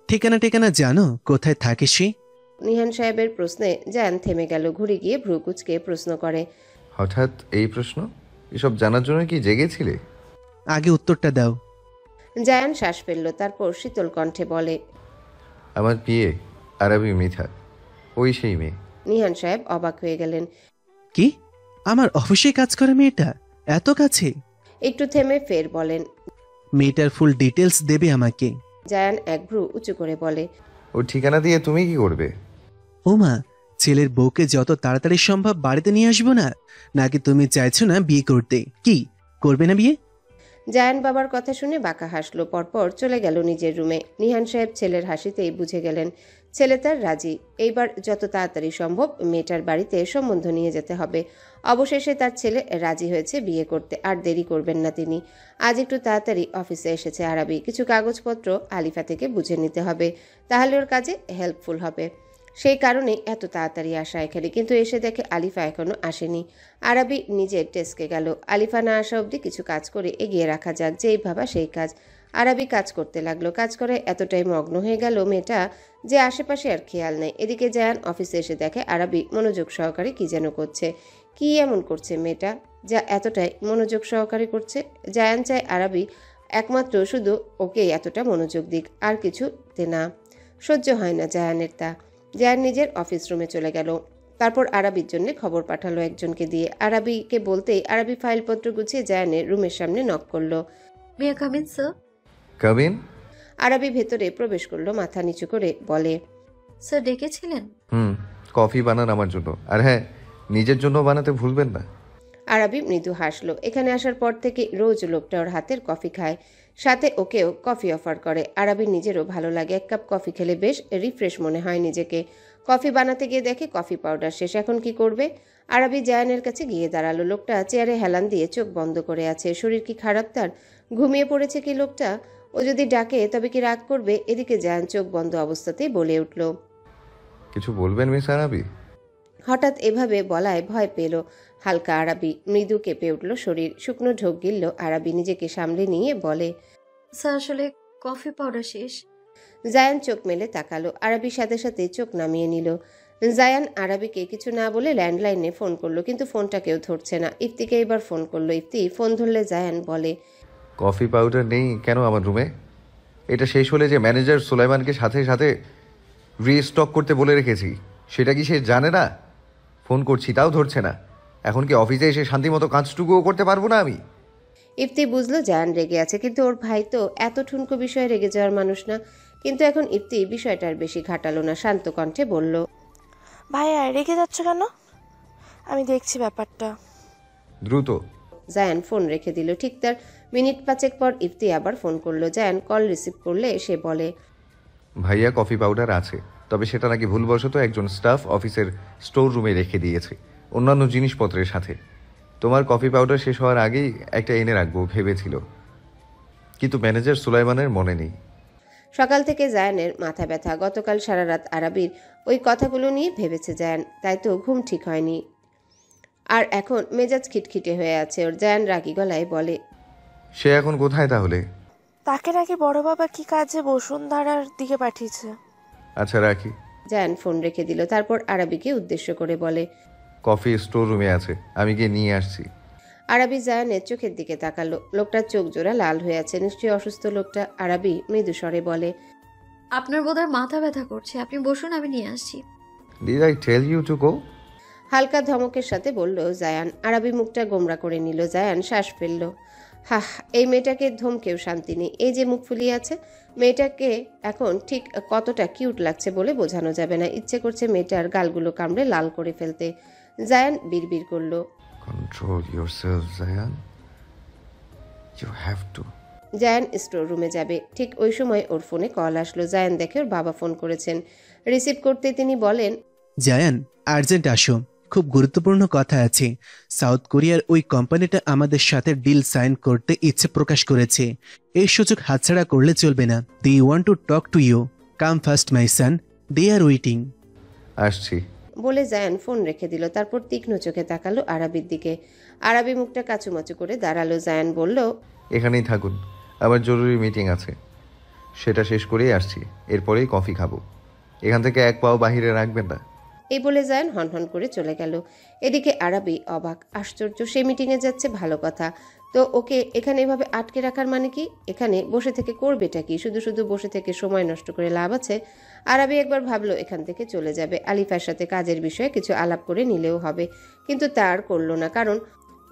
ঠিকানা টিকানা জানো, কোথায় থাকে সে? নিহান সাহেবের প্রশ্নে জায়ান থেমে গেল। ঘুরে গিয়ে ভ্রু কুঁচকে প্রশ্ন করে, হঠাৎ এই প্রশ্ন? এসব জানার জন্য কি জেগেছিলে? আগে উত্তরটা দাও। জায়ান শ্বাস ফেলল, তারপর শীতল কণ্ঠে বলে, আমার বিয়ে আরবি মিথা, ওই সেই মেয়ে। নিহান সাহেব অবাক হয়ে গেলেন। কি? আমার অফিসে কাজ করে মেয়েটা? এত কাছে? একটু থেমে ফের বলেন, মেয়েটার ফুল ডিটেলস দেবে আমাকে। জায়ান এক ভ্রু উঁচু করে বলে, ওর ঠিকানা দিয়ে তুমি কি করবে? ওমা, ছেলের বউকে যত তাড়াতাড়ি সম্ভব বাড়িতে নিয়ে আসবো না? নাকি তুমি চাইছো না বিয়ে করতে? কি করবে না বিয়ে? জায়ান বাবার কথা শুনে বাঁকা হাসলো। পরপর চলে গেল নিজের রুমে। নিহান সাহেব ছেলের হাসিতেই বুঝে গেলেন ছেলে তার রাজি। এইবার যত তাড়াতাড়ি সম্ভব মেয়েটার বাড়িতে সম্বন্ধ নিয়ে যেতে হবে। অবশেষে তার ছেলে রাজি হয়েছে বিয়ে করতে। আর দেরি করবেন না তিনি। আজ একটু তাড়াতাড়ি অফিসে এসেছে আরাবি। কিছু কাগজপত্র আলিফা থেকে বুঝে নিতে হবে, তাহলে ওর কাজে হেল্পফুল হবে। সেই কারণেই এত তাড়াতাড়ি আসা এখানে, কিন্তু এসে দেখে আলিফা এখনো আসেনি। আরাবি নিজের ডেস্কে গেল। আলিফা না আসা অবধি কিছু কাজ করে এগিয়ে রাখা যাক, যেই ভাবা সেই কাজ। আরাবি কাজ করতে লাগলো। কাজ করে এতটাই মগ্ন হয়ে গেল মেয়েটা যে আশেপাশে আর খেয়াল নেই। এদিকে জায়ান অফিসে এসে দেখে আরাবি মনোযোগ সহকারে কি যেন করছে। কি এমন করছে মেয়েটা যা এতটাই মনোযোগ সহকারে করছে? জায়ান চায় আরাবি একমাত্র শুধু ওকে এতটা মনোযোগ দিক, আর কিছুতে না। সহ্য হয় না জায়ানের তা। জায়ান নিজের অফিস রুমে চলে গেল। তারপর আরাবির জন্য খবর পাঠালো একজনকে দিয়ে। আরাবিকে বলতেই আরাবি ফাইলপত্র গুছিয়ে জায়ানের রুমের সামনে নক করলো। May I come in sir? কাবিন? আরাবি ভেতরে প্রবেশ করলো, মাথা নিচু করে বলে, স্যার ডেকেছিলেন? কফি বানান আমার জন্য, আর হ্যাঁ, নিজের জন্য বানাতে ভুলবেন না। আরাবি মৃদু হাসলো। এখানে আসার পর থেকে রোজ লোকটা ওর হাতের কফি খায়, সাথে ওকেও কফি অফার করে। আরাবির নিজেরও ভালো লাগে। এক কাপ কফি খেলে বেশ রিফ্রেশ মনে হয় নিজেকে। কফি বানাতে গিয়ে দেখে কফি পাউডার শেষ। এখন কি করবে? আরাবি জায়ানের কাছে গিয়ে দাঁড়ালো। লোকটা চেয়ারে হেলান দিয়ে চোখ বন্ধ করে আছে। শরীর কি খারাপ তার? ঘুমিয়ে পড়েছে কি লোকটা? ও যদি ডাকে তবে কি রাগ করবে? এদিকে জায়ান চোখ বন্ধ অবস্থাতেই বলে উঠল, কিছু বলবেন মিস আরাবি? হঠাৎ এভাবে বলায় ভয় পেল হালকা আরাবি। মৃদু কেঁপে উঠল শরীর। শুকনো ঢোক গিলল আরাবি। নিজেকে সামলে নিয়ে বলে, স্যার আসলে কফি পাউডার শেষ। জায়ান চোখ মেলে তাকালো। আরাবির সাথে সাথে চোখ নামিয়ে নিল। জায়ান আরাবিকে কিছু না বলে ল্যান্ডলাইনে ফোন করলো, কিন্তু ফোনটা কেউ ধরছে না। ইফতিকে এবার ফোন করলো। ইফতি ফোন ধরলে জায়ান বলে, কফি পাউডার নেই কেন আমার রুমে? এটা শেষ হলে যে ম্যানেজার সুলাইমানকে সাথে সাথে রিস্টক করতে বলে রেখেছি, সেটা কি সে জানে না? ফোন করছি তাও ধরছে না। এখন কি অফিসে এসে শান্তিমতো কাজটুকুও করতে পারবো না আমি? ইফতি বুঝলো জায়ান রেগে আছে, কিন্তু ওর ভাই তো এত ঠুনকো বিষয়ে রেগে যাওয়ার মানুষ না। কিন্তু এখন ইফতি বিষয়টার বেশি ঘাটালো না। শান্ত কণ্ঠে বলল, ভাইয়া রেগে যাচ্ছ কেন? আমি দেখছি ব্যাপারটা। দ্রুত। জায়ান ফোন রেখে দিল। ঠিক তার মিনিট পাঁচেক পর ইফতি আবার ফোন করলো। জায়ান কল রিসিভ করলে সে বলে, ভাইয়া কফি পাউডার আছে, তবে সেটা নাকি ভুলবশত একজন স্টাফ অফিসের স্টোর রুমে রেখে দিয়েছে অন্যান্য জিনিসপত্রের সাথে। তোমার কফি পাউডার শেষ হওয়ার আগেই একটা এনে রাখবো ভেবেছিল, কিন্তু ম্যানেজার সুলাইমানের মনে নেই। সকাল থেকে জায়ানের মাথা ব্যথা। গতকাল সারা রাত আরাবির ওই কথাগুলো নিয়ে ভেবেছে জায়ান, তাই তো ঘুম ঠিক হয়নি। আর এখন মেজাজ খিটখিটে হয়ে আছে ওর। জায়ান রাগী গলায় বলে, সে এখন কোথায় তাহলে? তাকে নাকি বড় বাবা কি কাজে বসুন্ধরার দিকে পাঠিয়েছে। আচ্ছা রাখি। জায়ান ফোন রেখে দিল। তারপর আরাবিকে উদ্দেশ্য করে বলে, কফি স্টোর রুমে আছে, আমি গিয়ে নিয়ে আসছি। আরাবি জায়ানের চোখের দিকে তাকালো। লোকটার চোখ জোড়া লাল হয়ে আছে, নিশ্চয়ই অসুস্থ লোকটা। আরাবি মৃদু স্বরে বলে, আপনার বোধহয় মাথা ব্যথা করছে, আপনি বসুন, আমি নিয়ে আসছি। Did I tell you to go? হালকা ধমকের সাথে বলল জায়ান। আরাবি মুখটা গোমরা করে নিল। জায়ান শ্বাস ফেলল। হাহ, এই মেয়েটাকে ধমকেও শান্তি নেই। এই যে মুখ ফুলিয়ে আছে, মেয়েটাকে এখন ঠিক কতটা কিউট লাগছে বলে বোঝানো যাবে না। ইচ্ছে করছে মেয়েটার গালগুলো কামড়ে লাল করে ফেলতে। জায়ান বিড়বিড় করল, control yourself Zayan, you have to. Zayan store রুমে যাবে। ঠিক ওই সময় ওর ফোনে কল আসলো। জায়ান দেখে ওর বাবা ফোন করেছেন। রিসিভ করতে তিনি বলেন, জায়ান, আর্জেন্ট আসো, খুব গুরুত্বপূর্ণ কথা আছে। সাউথ কোরিয়ার ওই কোম্পানিটা আমাদের সাথে ডিল সাইন করতে ইচ্ছে প্রকাশ করেছে। এই সুযোগ হাতছাড়া করলে চলবে না। They want to talk to you, come first my son, they are waiting. আসছি। বলে জায়ান ফোন রেখে দিল। তারপর তীক্ষ্ণ চোখে তাকালো আরাবির দিকে। আরাবি মুখটা কাচুমাচু করে দাঁড়ালো। জায়ান বলল, এখানেই থাকুন, আমার জরুরি মিটিং আছে, সেটা শেষ করেই আসছি। এরপরেই কফি খাবো। এখান থেকে এক পাও বাহিরে রাখবেন না। এই বলে জায়ান হনহন করে চলে গেল। এদিকে আরাবি অবাক, আশ্চর্য। সে মিটিংয়ে যাচ্ছে, ভালো কথা, তো ওকে এখানে এভাবে আটকে রাখার মানে কি? এখানে বসে থেকে করবেটা কি? শুধু শুধু বসে থেকে সময় নষ্ট করে লাভ আছে? আরাবি একবার ভাবলো এখান থেকে চলে যাবে, আলিফার সাথে কাজের বিষয়ে কিছু আলাপ করে নিলেও হবে, কিন্তু তার করলো না। কারণ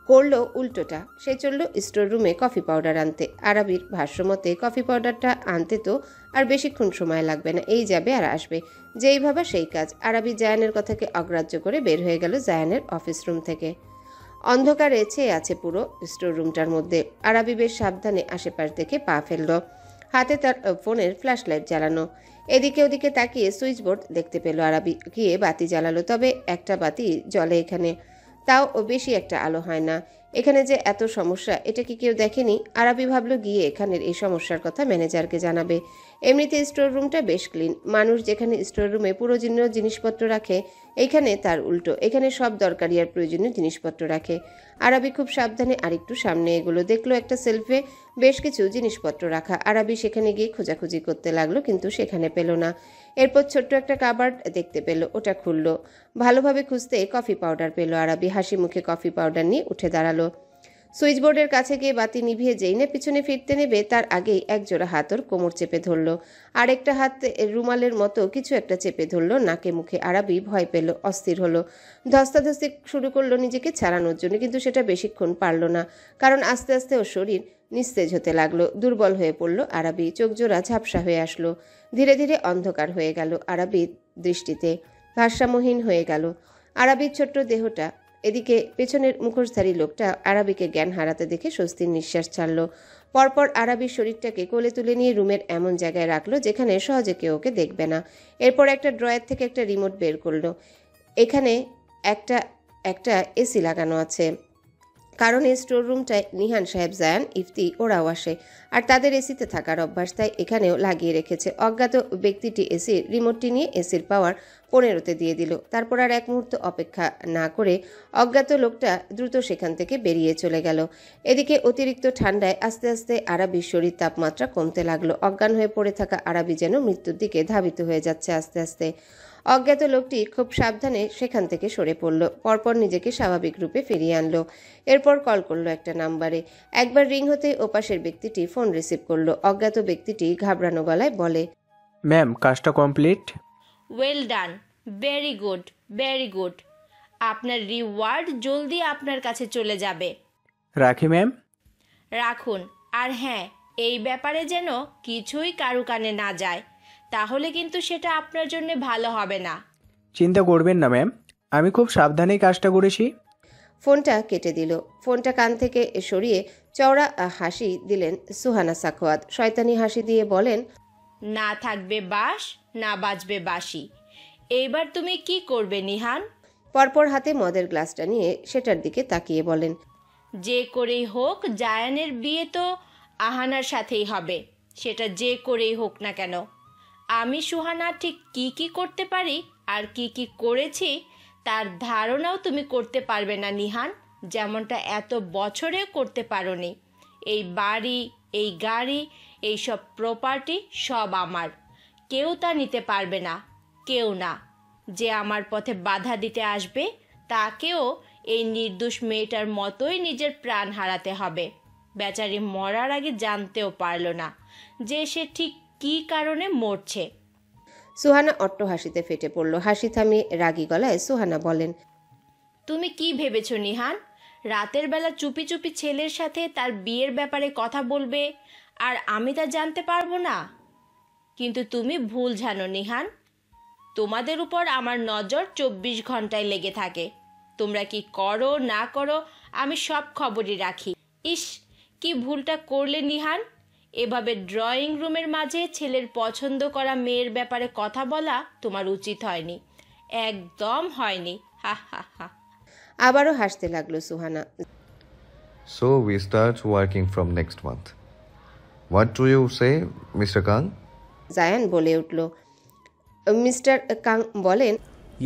করলো উল্টোটা। সে চলল স্টোর রুমে কফি পাউডার আনতে। আরাবির ভাষ্যমতে কফি পাউডারটা আনতে তো আর বেশিক্ষণ সময় লাগবে না, এই যাবে আর আসবে, যেই ভাবা সেই কাজ। আরাবি জায়ানের কথাকে অগ্রাহ্য করে বের হয়ে গেল জায়ানের অফিস রুম থেকে। অন্ধকারে ছেয়ে আছে পুরো স্টোর রুমটার মধ্যে। আরাবি বেশ সাবধানে আশেপাশ দেখে পা ফেলল। হাতে তার ফোনের ফ্ল্যাশ লাইট জ্বালানো। এদিকে ওদিকে তাকিয়ে সুইচ বোর্ড দেখতে পেল আরাবি। গিয়ে বাতি জ্বালালো, তবে একটা বাতি জ্বলে এখানে, তাও বেশি একটা আলো হয় না। এখানে যে এত সমস্যা এটা কি কেউ দেখেনি? আরাবি ভাবলো গিয়ে এখানের এই সমস্যার কথা ম্যানেজারকে জানাবে। এমনিতে স্টোর রুমটা বেশ ক্লিন। মানুষ যেখানে স্টোর রুমে প্রয়োজনীয় জিনিসপত্র রাখে, এইখানে তার উল্টো। এখানে সব দরকারি আর প্রয়োজনীয় জিনিসপত্র রাখে। আরাবি খুব সাবধানে আরেকটু সামনে এগুলো, দেখলো একটা সেলফে বেশ কিছু জিনিসপত্র রাখা। আরাবি সেখানে গিয়ে খোঁজাখুঁজি করতে লাগলো, কিন্তু সেখানে পেল না। এরপর ছোট্ট একটা কাবার্ড দেখতে পেল, ওটা খুললো। ভালোভাবে খুঁজতে কফি পাউডার পেল আরাবি। হাসি মুখে কফি পাউডার নিয়ে উঠে দাঁড়ালো। সুইচবোর্ডের কাছে গিয়ে বাতি নিভিয়ে যেই না পিছনে ফিরতে নেবে, তার আগেই একজোড়া হাত ওর কোমর চেপে ধরলো। আরেকটা হাত রুমালের মতো কিছু একটা চেপে ধরলো নাকে মুখে। আরাবি ভয় পেল, অস্থির হলো, ধস্তাধস্তি শুরু করলো নিজেকে ছাড়ানোর জন্য, কিন্তু সেটা বেশিক্ষণ পারল না, কারণ আস্তে আস্তে ওর শরীর নিস্তেজ হতে লাগলো। দুর্বল হয়ে পড়ল আরাবি, চোখ জোড়া ঝাপসা হয়ে আসলো। ধীরে ধীরে অন্ধকার হয়ে গেল আরাবির দৃষ্টিতে, ভারসাম্যহীন হয়ে গেল আরাবির ছোট্ট দেহটা। এদিকে পেছনের মুখোশধারী লোকটা আরাবিকে জ্ঞান হারাতে দেখে স্বস্তির নিঃশ্বাস ছাড়ল। পরপর আরাবির শরীরটাকে কোলে তুলে নিয়ে রুমের এমন জায়গায় রাখলো যেখানে সহজে কেউ ওকে দেখবে না। এরপর একটা ড্রয়ার থেকে একটা রিমোট বের করলো। এখানে একটা একটা এসি লাগানো আছে, কারণ এই স্টোর রুমটায় নিহান সাহেব, জায়ান, ইফতি ওরাও আসে, আর তাদের এসিতে থাকার অভ্যাস, তাই এখানেও লাগিয়ে রেখেছে। অজ্ঞাত ব্যক্তিটি এসির রিমোটটি নিয়ে এসির পাওয়ার 15-তে দিয়ে দিল। তারপর আর এক মুহূর্ত অপেক্ষা না করে অজ্ঞাত লোকটা দ্রুত সেখান থেকে বেরিয়ে চলে গেল। এদিকে অতিরিক্ত ঠান্ডায় আস্তে আস্তে আরাবির শরীর তাপমাত্রা কমতে লাগলো। অজ্ঞান হয়ে পড়ে থাকা আরাবি যেন মৃত্যুর দিকে ধাবিত হয়ে যাচ্ছে আস্তে আস্তে। অজ্ঞাত লোকটি খুব সাবধানে সেখান থেকে সরে পড়ল, পরপর নিজেকে স্বাভাবিক রূপে ফিরিয়ে আনলো। এরপর কল করলো একটা নাম্বারে। একবার রিং হতে ওপাশের ব্যক্তিটি ফোন রিসিভ করলো। অজ্ঞাত ব্যক্তিটি ঘাবড়ানো গলায় বলে, ম্যাম কাজটা complete. Well done, very good, very good. আপনার রিওয়ার্ড জলদি আপনার কাছে চলে যাবে। রাখি ম্যাম। রাখুন, আর হ্যাঁ, এই ব্যাপারে যেন কিছুই কারু কানে না যায়, তাহলে কিন্তু সেটা আপনার জন্য ভালো হবে না। চিন্তা করবেন না ম্যাম, আমি খুব সাবধানেই কাজটা করেছি। ফোনটা কেটে দিল। ফোনটা কান থেকে সরিয়ে চওড়া হাসি দিলেন সুহানা সাখোয়াত। শয়তানি হাসি দিয়ে বলেন, না থাকবে বাঁশ, না বাজবে বাঁশি। এইবার তুমি কি করবে নিহান? পরপর হাতে মদের গ্লাসটা নিয়ে সেটার দিকে তাকিয়ে বলেন, যে করেই হোক জায়ানের বিয়ে তো আহানার সাথেই হবে, সেটা যে করেই হোক না কেন। আমি সুহানা ঠিক কি কি করতে পারি আর কি কি করেছি তার ধারণাও তুমি করতে পারবে না নিহান, যেমনটা এত বছরেও করতে পারোনি। এই বাড়ি, এই গাড়ি, এই সব প্রপার্টি সব আমার, কেউ তা নিতে পারবে না, কেউ না। যে আমার পথে বাধা দিতে আসবে তাকেও এই নির্দোষ মেয়েটার মতোই নিজের প্রাণ হারাতে হবে। বেচারি মরার আগে জানতেও পারল না যে সে ঠিক কী কারণে মরছে। সুহানা অট্ট হাসিতে ফেটে পড়ল। হাসি থামিয়ে রাগী গলায় সুহানা বলেন, তুমি কি ভেবেছো নিহান, রাতের বেলা চুপি চুপি ছেলের সাথে তার বিয়ের ব্যাপারে কথা বলবে আর আমি তা জানতে পারবো না? কিন্তু তুমি ভুল জানো নিহান, তোমাদের উপর আমার নজর 24 ঘন্টায় লেগে থাকে। তোমরা কি করো না করো আমি সব খবরই রাখি। ইস, কি ভুলটা করলে নিহান, এভাবে ড্রয়িং রুমের মাঝে ছেলের পছন্দ করা মেয়ের ব্যাপারে কথা বলা তোমার উচিত হয়নি, একদম হয়নি। হা হা হা। আবারও হাসতে লাগলো Suhana. So we start working from next month. What do you say, Mr. Kang? Zayan বলে উঠল। মিস্টার কাং বলেন,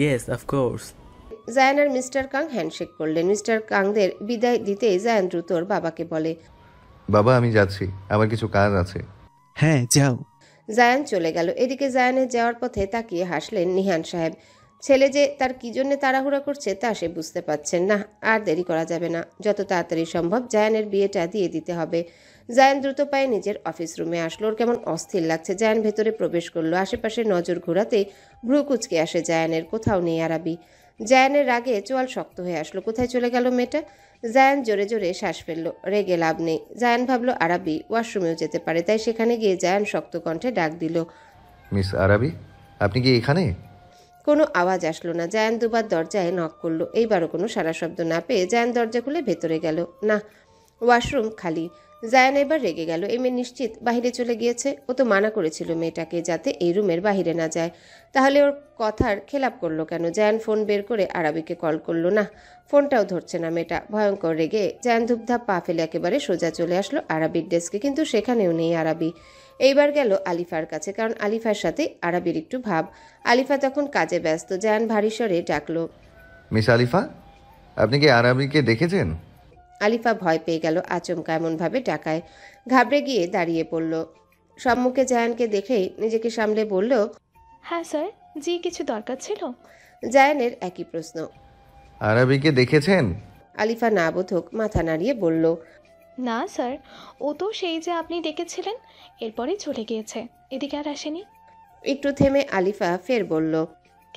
Yes, of course. জায়ান আর মিস্টার কাং হ্যান্ডশেক করলেন। মিস্টার কাংদের বিদায় দিতেই জায়ান দ্রুত ওর বাবাকে বলে, বাবা আমি যাচ্ছি, আমার কিছু কাজ আছে। হ্যাঁ যাও। জায়ান চলে গেল। এদিকে জায়ানের যাওয়ার পথে তাকিয়ে হাসলেন নিহান সাহেব। ছেলে যে তার কি জন্য তাড়াহুড়া করছে তা সে বুঝতে পারছেন না। আর দেরি করা যাবে না, যত তাড়াতাড়ি সম্ভব জায়ানের বিয়েটা দিয়ে দিতে হবে। জায়ান দ্রুত পায়ে নিজের অফিস রুমে আসলো। ওর কেমন অস্থির লাগছে। জায়ান ভেতরে প্রবেশ করলো। আশেপাশে নজর ঘোরাতেই ভ্রু কুচকে আসে জায়ানের। কোথাও নেই আরাবি। জায়ানের রাগে চোয়াল শক্ত হয়ে আসলো। কোথায় চলে গেল মেয়েটা? জায়ান জোরে জোরে শ্বাস ফেললো। রেগে লাভ নেই। জায়ান ভাবলো আরাবি ওয়াশরুমেও যেতে পারে, তাই সেখানে গিয়ে জায়ান শক্ত কণ্ঠে ডাক দিল, মিস আরাবি, আপনি কি এখানে? কোনো আওয়াজ আসলো না। জায়ান দুবার দরজায় নক করলো। এইবারও কোনো সারা শব্দ না পেয়ে জায়ান দরজা খুলে ভেতরে গেল। না, ওয়াশরুম খালি। জায়ান এবার রেগে গেল। এই মেয়ে নিশ্চিত বাহিরে চলে গিয়েছে। ও তো মানা করেছিল মেয়েটাকে যাতে এই রুমের বাহিরে না যায়, তাহলে ওর কথার খেলাপ করলো কেন? জায়ান ফোন বের করে আরাবিকে কল করলো না, ফোনটাও ধরছে না মেয়েটা। ভয়ঙ্কর রেগে জায়ান ধূপধাপ পা ফেলে একেবারে সোজা চলে আসলো আরাবির ডেস্কে, কিন্তু সেখানেও নেই আরাবি। এইবার গেল আলিফার কাছে, কারণ আলিফার সাথে আরাবির একটু ভাব। আলিফা তখন কাজে ব্যস্ত। জায়ান ভারী স্বরে ডাকলো, মিস আলিফা, আপনি কি আরাবিকে দেখেছেন? আলিফা ভয় পেয়ে গেল আচমকা এমনভাবে ডাকায়। ঘাবড়ে গিয়ে দাঁড়িয়ে পড়ল। সম্মুখে জায়ানকে দেখেই নিজেকে সামলে বলল, হ্যাঁ স্যার, জি কিছু দরকার ছিল? জায়ানের একই প্রশ্ন। আরাবিকে দেখেছেন? আলিফা না বোধক মাথা নাড়িয়ে বলল, না স্যার, ও তো সেই যে আপনি ডেকেছিলেন এরপরেই চলে গিয়েছে, এদিকে আর আসেনি। একটু থেমে আলিফা ফের বলল,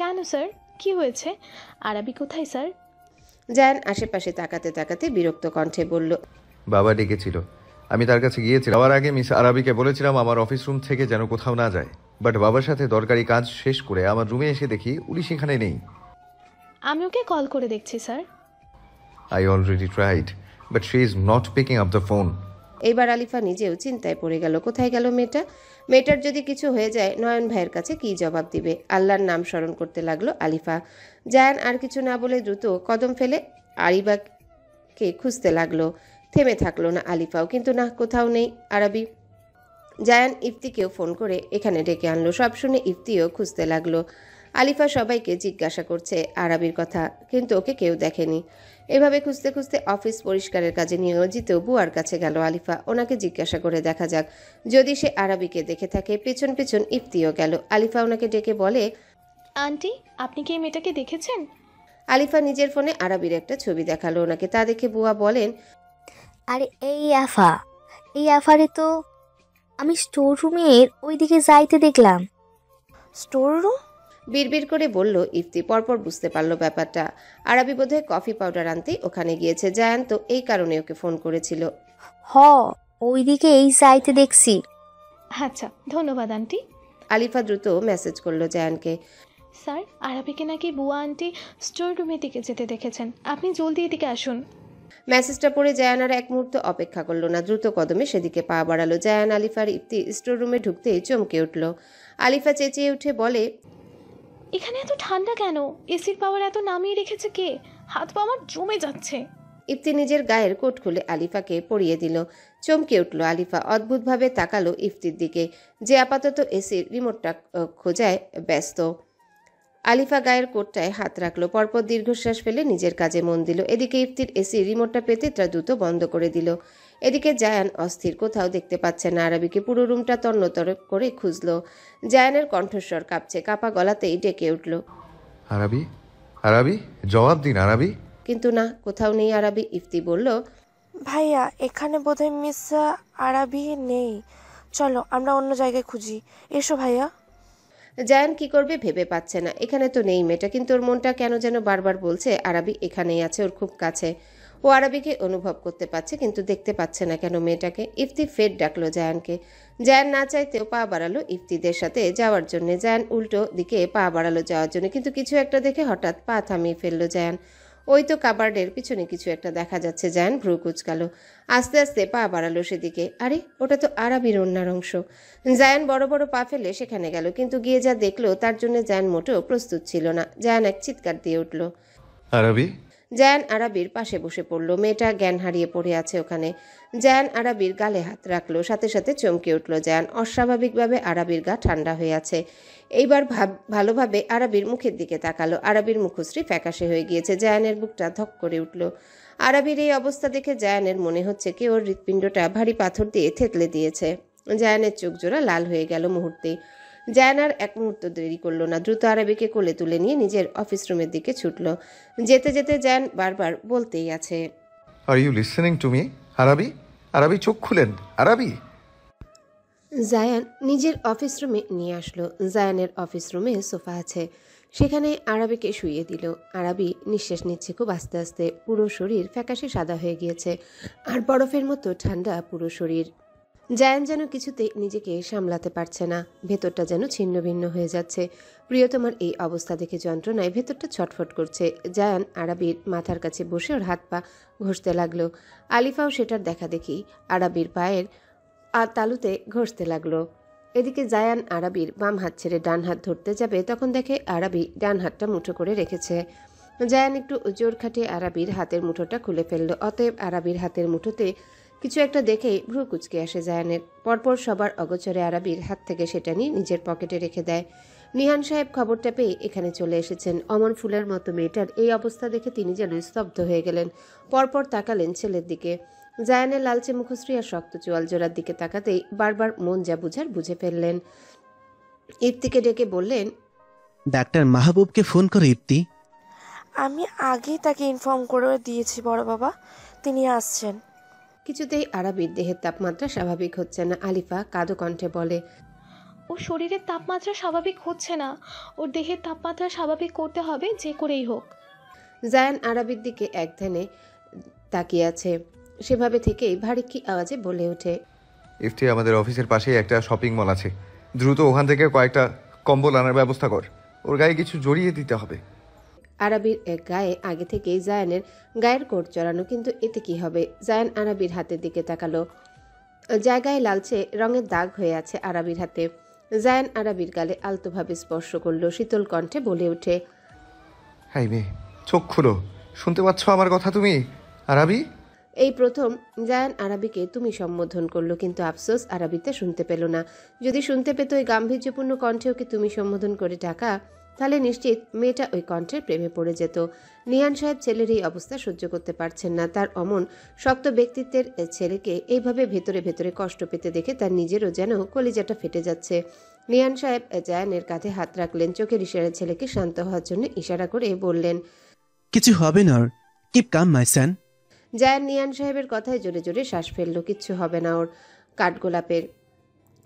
কেন স্যার, কি হয়েছে? আরাবি কোথায় স্যার? জায়ান আশেপাশে তাকাতে তাকাতে বিরক্ত কণ্ঠে বলল, বাবা ডেকেছিল, আমি তার কাছে গিয়েছিলাম। যাওয়ার আগে মিস আরাবিকে বলেছিলাম আমার অফিস রুম থেকে যেন কোথাও না যায়, বাট বাবার সাথে দরকারি কাজ শেষ করে আমার রুমে এসে দেখি উনি সেখানে নেই। আমি ওকে কল করে দেখছি sir. I already tried, but she is not picking up the phone. এইবার আলিফা নিজেও চিন্তায় পড়ে গেল, কোথায় গেল মেয়েটা? মেয়েটার যদি কিছু হয়ে যায় নয়ন ভাইয়ের কাছে কি জবাব দিবে? আল্লাহর নাম স্মরণ করতে লাগলো আলিফা। জায়ান আর কিছু না বলে দ্রুত কদম ফেলে আরিবাকে খুঁজতে লাগলো। থেমে থাকলো না আলিফাও, কিন্তু না, কোথাও নেই আরাবি। জায়ান ইফতিকেও ফোন করে এখানে ডেকে আনলো। সব শুনে ইফতিও খুঁজতে লাগলো। আলিফা সবাইকে জিজ্ঞাসা করছে আরাবির কথা, কিন্তু ওকে কেউ দেখেনি। এভাবে খুঁজতে খুঁজতে অফিস পরিষ্কারের কাজে নিয়োজিত বুয়ার কাছে গেল আলিফা। ওনাকে জিজ্ঞাসা করে দেখা যাক, যদি সে আরাবিকে দেখে থাকে। পেছন পেছন ইফতিও গেল। আলিফা ওনাকে ডেকে বলে, আন্টি, আপনি কি এই মেয়েটাকে দেখেছেন? আলিফা নিজের ফোনে আরাবির একটা ছবি দেখালো ওনাকে। তা দেখে বুয়া বলেন, আরে এই আফারে তো আমি স্টোর রুমের ওইদিকে যাইতে দেখলাম। Store room? বিড়বিড় করে বলল ইফতি। পরপর বুঝতে পারলো ব্যাপারটা। আরাবি বোধহয় কফি পাউডার আনতেই ওখানে গিয়েছে। জায়ান তো এই কারণে ওকে ফোন করেছিল। ওইদিকে এই যাইতে দেখছি। আচ্ছা, ধন্যবাদ আন্টি। আলিফা দ্রুত মেসেজ করলো জায়ানকে, স্যার, আরাবিকে নাকি বুয়া আন্টি স্টোর রুমের দিকে যেতে দেখেছেন, আপনি জলদি এদিকে আসুন। মেসেজটা পড়ে জায়ান আর এক মুহূর্ত অপেক্ষা করলো না, দ্রুত কদমে সেদিকে পা বাড়ালো। জায়ান আলিফার ইফতি স্টোর রুমে ঢুকতেই চমকে উঠল। আলিফা চেঁচিয়ে উঠে বলে, এখানে এত ঠান্ডা কেন? এসির পাওয়ার এত নামিয়ে রেখেছে কে? হাত পা আমার জমে যাচ্ছে। ইফতি নিজের গায়ের কোট খুলে আলিফাকে পরিয়ে দিল। চমকে উঠল আলিফা, অদ্ভুতভাবে তাকালো ইফতির দিকে, যে আপাতত এসির রিমোটটা খোঁজায় ব্যস্ত। আলিফা গায়ের কোটটায় হাত রাখলো, পরপর দীর্ঘশ্বাস ফেলে নিজের কাজে মন দিল। এদিকে ইফতির এসির রিমোটটা পেতে তা দ্রুত বন্ধ করে দিল। এদিকে জায়ান অস্থির, কোথাও দেখতে পাচ্ছে না আরাবিকে। পুরো রুমটা তন্নতর করে খুঁজলো। জায়ানের কণ্ঠস্বর কাঁপছে, কাঁপা গলাতেই ডেকে উঠল, আরাবি, আরাবি, জবাব দিন আরাবি। কিন্তু না, কোথাও নেই আরাবি। ইফতি বলল, ভাইয়া, এখানে বোধহয় মিস আরাবি নেই, চলো আমরা অন্য জায়গায় খুঁজি। এসো ভাইয়া। জায়ান কি করবে ভেবে পাচ্ছে না। এখানে তো নেই মেয়েটা, কিন্তু ওর মনটা কেন যেন বারবার বলছে আরাবি এখানেই আছে, ওর খুব কাছে। ও আরাবিকে অনুভব করতে পারছে, কিন্তু দেখতে পাচ্ছে না কেন মেয়েটাকে। ইফতি ফের ডাকলো জায়ানকে। জায়ান না চাইতেও পা বাড়ালো ইফতিদের সাথে যাওয়ার জন্য। জায়ান উল্টো দিকে পা বাড়ালো যাওয়ার জন্য, কিন্তু কিছু একটা দেখে হঠাৎ পা থামিয়ে ফেললো জায়ান। ওই তো কাবার্ডের পিছনে কিছু একটা দেখা যাচ্ছে। জায়ান ভ্রু কুচকালো, আস্তে আস্তে পা বাড়ালো সেদিকে। আরে, ওটা তো আরাবির অন্যার অংশ। জায়ান বড় বড় পা ফেলে সেখানে গেল, কিন্তু গিয়ে যা দেখলো তার জন্য জায়ান মোটেও প্রস্তুত ছিল না। জায়ান এক চিৎকার দিয়ে উঠল। আরাবি, জায়ান আরাবির পাশে বসে পড়ল। মেয়েটা জ্ঞান হারিয়ে পড়ে আছে ওখানে। জায়ান আরাবির গালে হাত রাখলো, সাথে সাথে চমকে উঠল জায়ান। অস্বাভাবিকভাবে আরাবির গা ঠান্ডা হয়ে আছে। এইবার ভালোভাবে আরাবির মুখের দিকে তাকালো। আরাবির মুখশ্রী ফ্যাকাশে হয়ে গিয়েছে। জায়ানের বুকটা ধক করে উঠল। আরাবির এই অবস্থা দেখে জায়ানের মনে হচ্ছে কি ওর হৃৎপিণ্ডটা ভারী পাথর দিয়ে থেতলে দিয়েছে। জায়ানের চোখ জোড়া লাল হয়ে গেল মুহূর্তেই। জায়ান আর এক মুহূর্ত দেরি করলো না, দ্রুত আরাবিকে কোলে তুলে নিয়ে নিজের অফিস রুমের দিকে ছুটল। যেতে যেতে জায়ান বারবার বলতেই আছে, are you listening to me? Arabi, Arabi চোখ খুলেন, আরাবি। জায়ান নিজের অফিস রুমে নিয়ে আসলো। জায়ানের অফিস রুমে সোফা আছে, সেখানে আরাবিকে শুইয়ে দিল। আরাবি নিঃশ্বাস নিচ্ছে খুব আস্তে আস্তে। পুরো শরীর ফ্যাকাশে সাদা হয়ে গিয়েছে, আর বরফের মতো ঠান্ডা পুরো শরীর। জায়ান যেন কিছুতেই নিজেকে সামলাতে পারছে না, ভেতরটা যেন ছিন্ন ভিন্ন হয়ে যাচ্ছে। প্রিয়তমার এই অবস্থা দেখে যন্ত্রণায় ভেতরটা ছটফট করছে। জায়ান আরাবির মাথার কাছে বসে ওর হাত পা ঘষতে লাগলো। আলিফাও সেটার দেখা দেখি আরাবির পায়ের তালুতে ঘষতে লাগলো। এদিকে জায়ান আরাবির বাম হাত ছেড়ে ডান হাত ধরতে যাবে, তখন দেখে আরাবি ডান হাতটা মুঠো করে রেখেছে। জায়ান একটু জোর খাটিয়ে আরাবির হাতের মুঠোটা খুলে ফেললো। অতএব আরাবির হাতের মুঠোতে কিছু একটা দেখেই ভ্রু কুচকে আসে জায়ানের। পরপর সবার অগোচরে আরাবির হাত থেকে সেটা নিয়ে নিজের পকেটে রেখে দেয়। নিহান সাহেব খবরটা পেয়ে এখানে চলে এসেছেন। অমন ফুলের মতো মেয়েটার এই অবস্থা দেখে তিনি যেন স্তব্ধ হয়ে গেলেন। পরপর তাকালেন ছেলের দিকে। জায়ানের লালচে মুখশ্রী আর শক্ত চোয়াল জোড়ার দিকে তাকাতেই বারবার মন যা বুঝার বুঝে ফেললেন। ইফতিকে ডেকে বললেন, ডাক্তার মাহবুবকে ফোন করো ইপ্তি। আমি আগেই তাকে ইনফর্ম করে দিয়েছি বড় বাবা, তিনি আসছেন। কিছুতেই আরাবির দেহের তাপমাত্রা স্বাভাবিক হচ্ছে না। আলিফা কাঁদো কণ্ঠে বলে, ওর শরীরের তাপমাত্রা স্বাভাবিক হচ্ছে না, ওর দেহের তাপমাত্রা স্বাভাবিক করতে হবে যে করেই হোক। জায়ান আরাবির দিকে এক ধ্যানে তাকিয়ে আছে। সেভাবে থেকেই ভারী আওয়াজে বলে ওঠে, ইফতি, আমাদের অফিসের পাশেই একটা শপিং মল আছে, দ্রুত ওখান থেকে কয়েকটা কম্বল আনার ব্যবস্থা কর। ওর গায়ে কিছু জড়িয়ে দিতে হবে। আরাবির গায়ে আগে থেকেই জায়ানের গায়ের কোট চড়ানো, কিন্তু এতে কি হবে? জায়ান আরাবির হাতের দিকে তাকালো। জায়গায় লালচে রঙের দাগ হয়ে আছে আরাবির হাতে। জায়ান আরাবির গালে আলতোভাবে স্পর্শ করলো। শীতল কণ্ঠে বলে ওঠে, হাই মেয়ে, চোখ খুলো, শুনতে পাচ্ছ আমার কথা তুমি? আরাবি? এই প্রথম জায়ান আরাবিকে তুমি সম্বোধন করলো, কিন্তু আফসোস আরাবিতে শুনতে পেল না। যদি শুনতে পেত ওই গাম্ভীর্যপূর্ণ কণ্ঠে ওকে তুমি সম্বোধন করে ডাকা, তাহলে নিশ্চিত মেয়েটা ওই কণ্ঠের প্রেমে পড়ে যেত। নিহান সাহেব ছেলের এই অবস্থা সহ্য করতে পারছেন না। তার অমন শক্ত ব্যক্তিত্বের ছেলেকে এইভাবে ভেতরে ভেতরে কষ্ট পেতে দেখে তার নিজেরও যেন কলিজাটা ফেটে যাচ্ছে। নিহান সাহেব জায়ানের কাঁধে হাত রাখলেন। চোখের ইশারায় ছেলেকে শান্ত হওয়ার জন্য ইশারা করে বললেন, কিছু হবে না ওর, কিপ কাম মাই সান। জায়ান নিহান সাহেবের কথায় জোরে জোরে শ্বাস ফেলল। কিচ্ছু হবে না ওর। কাঠগোলাপের।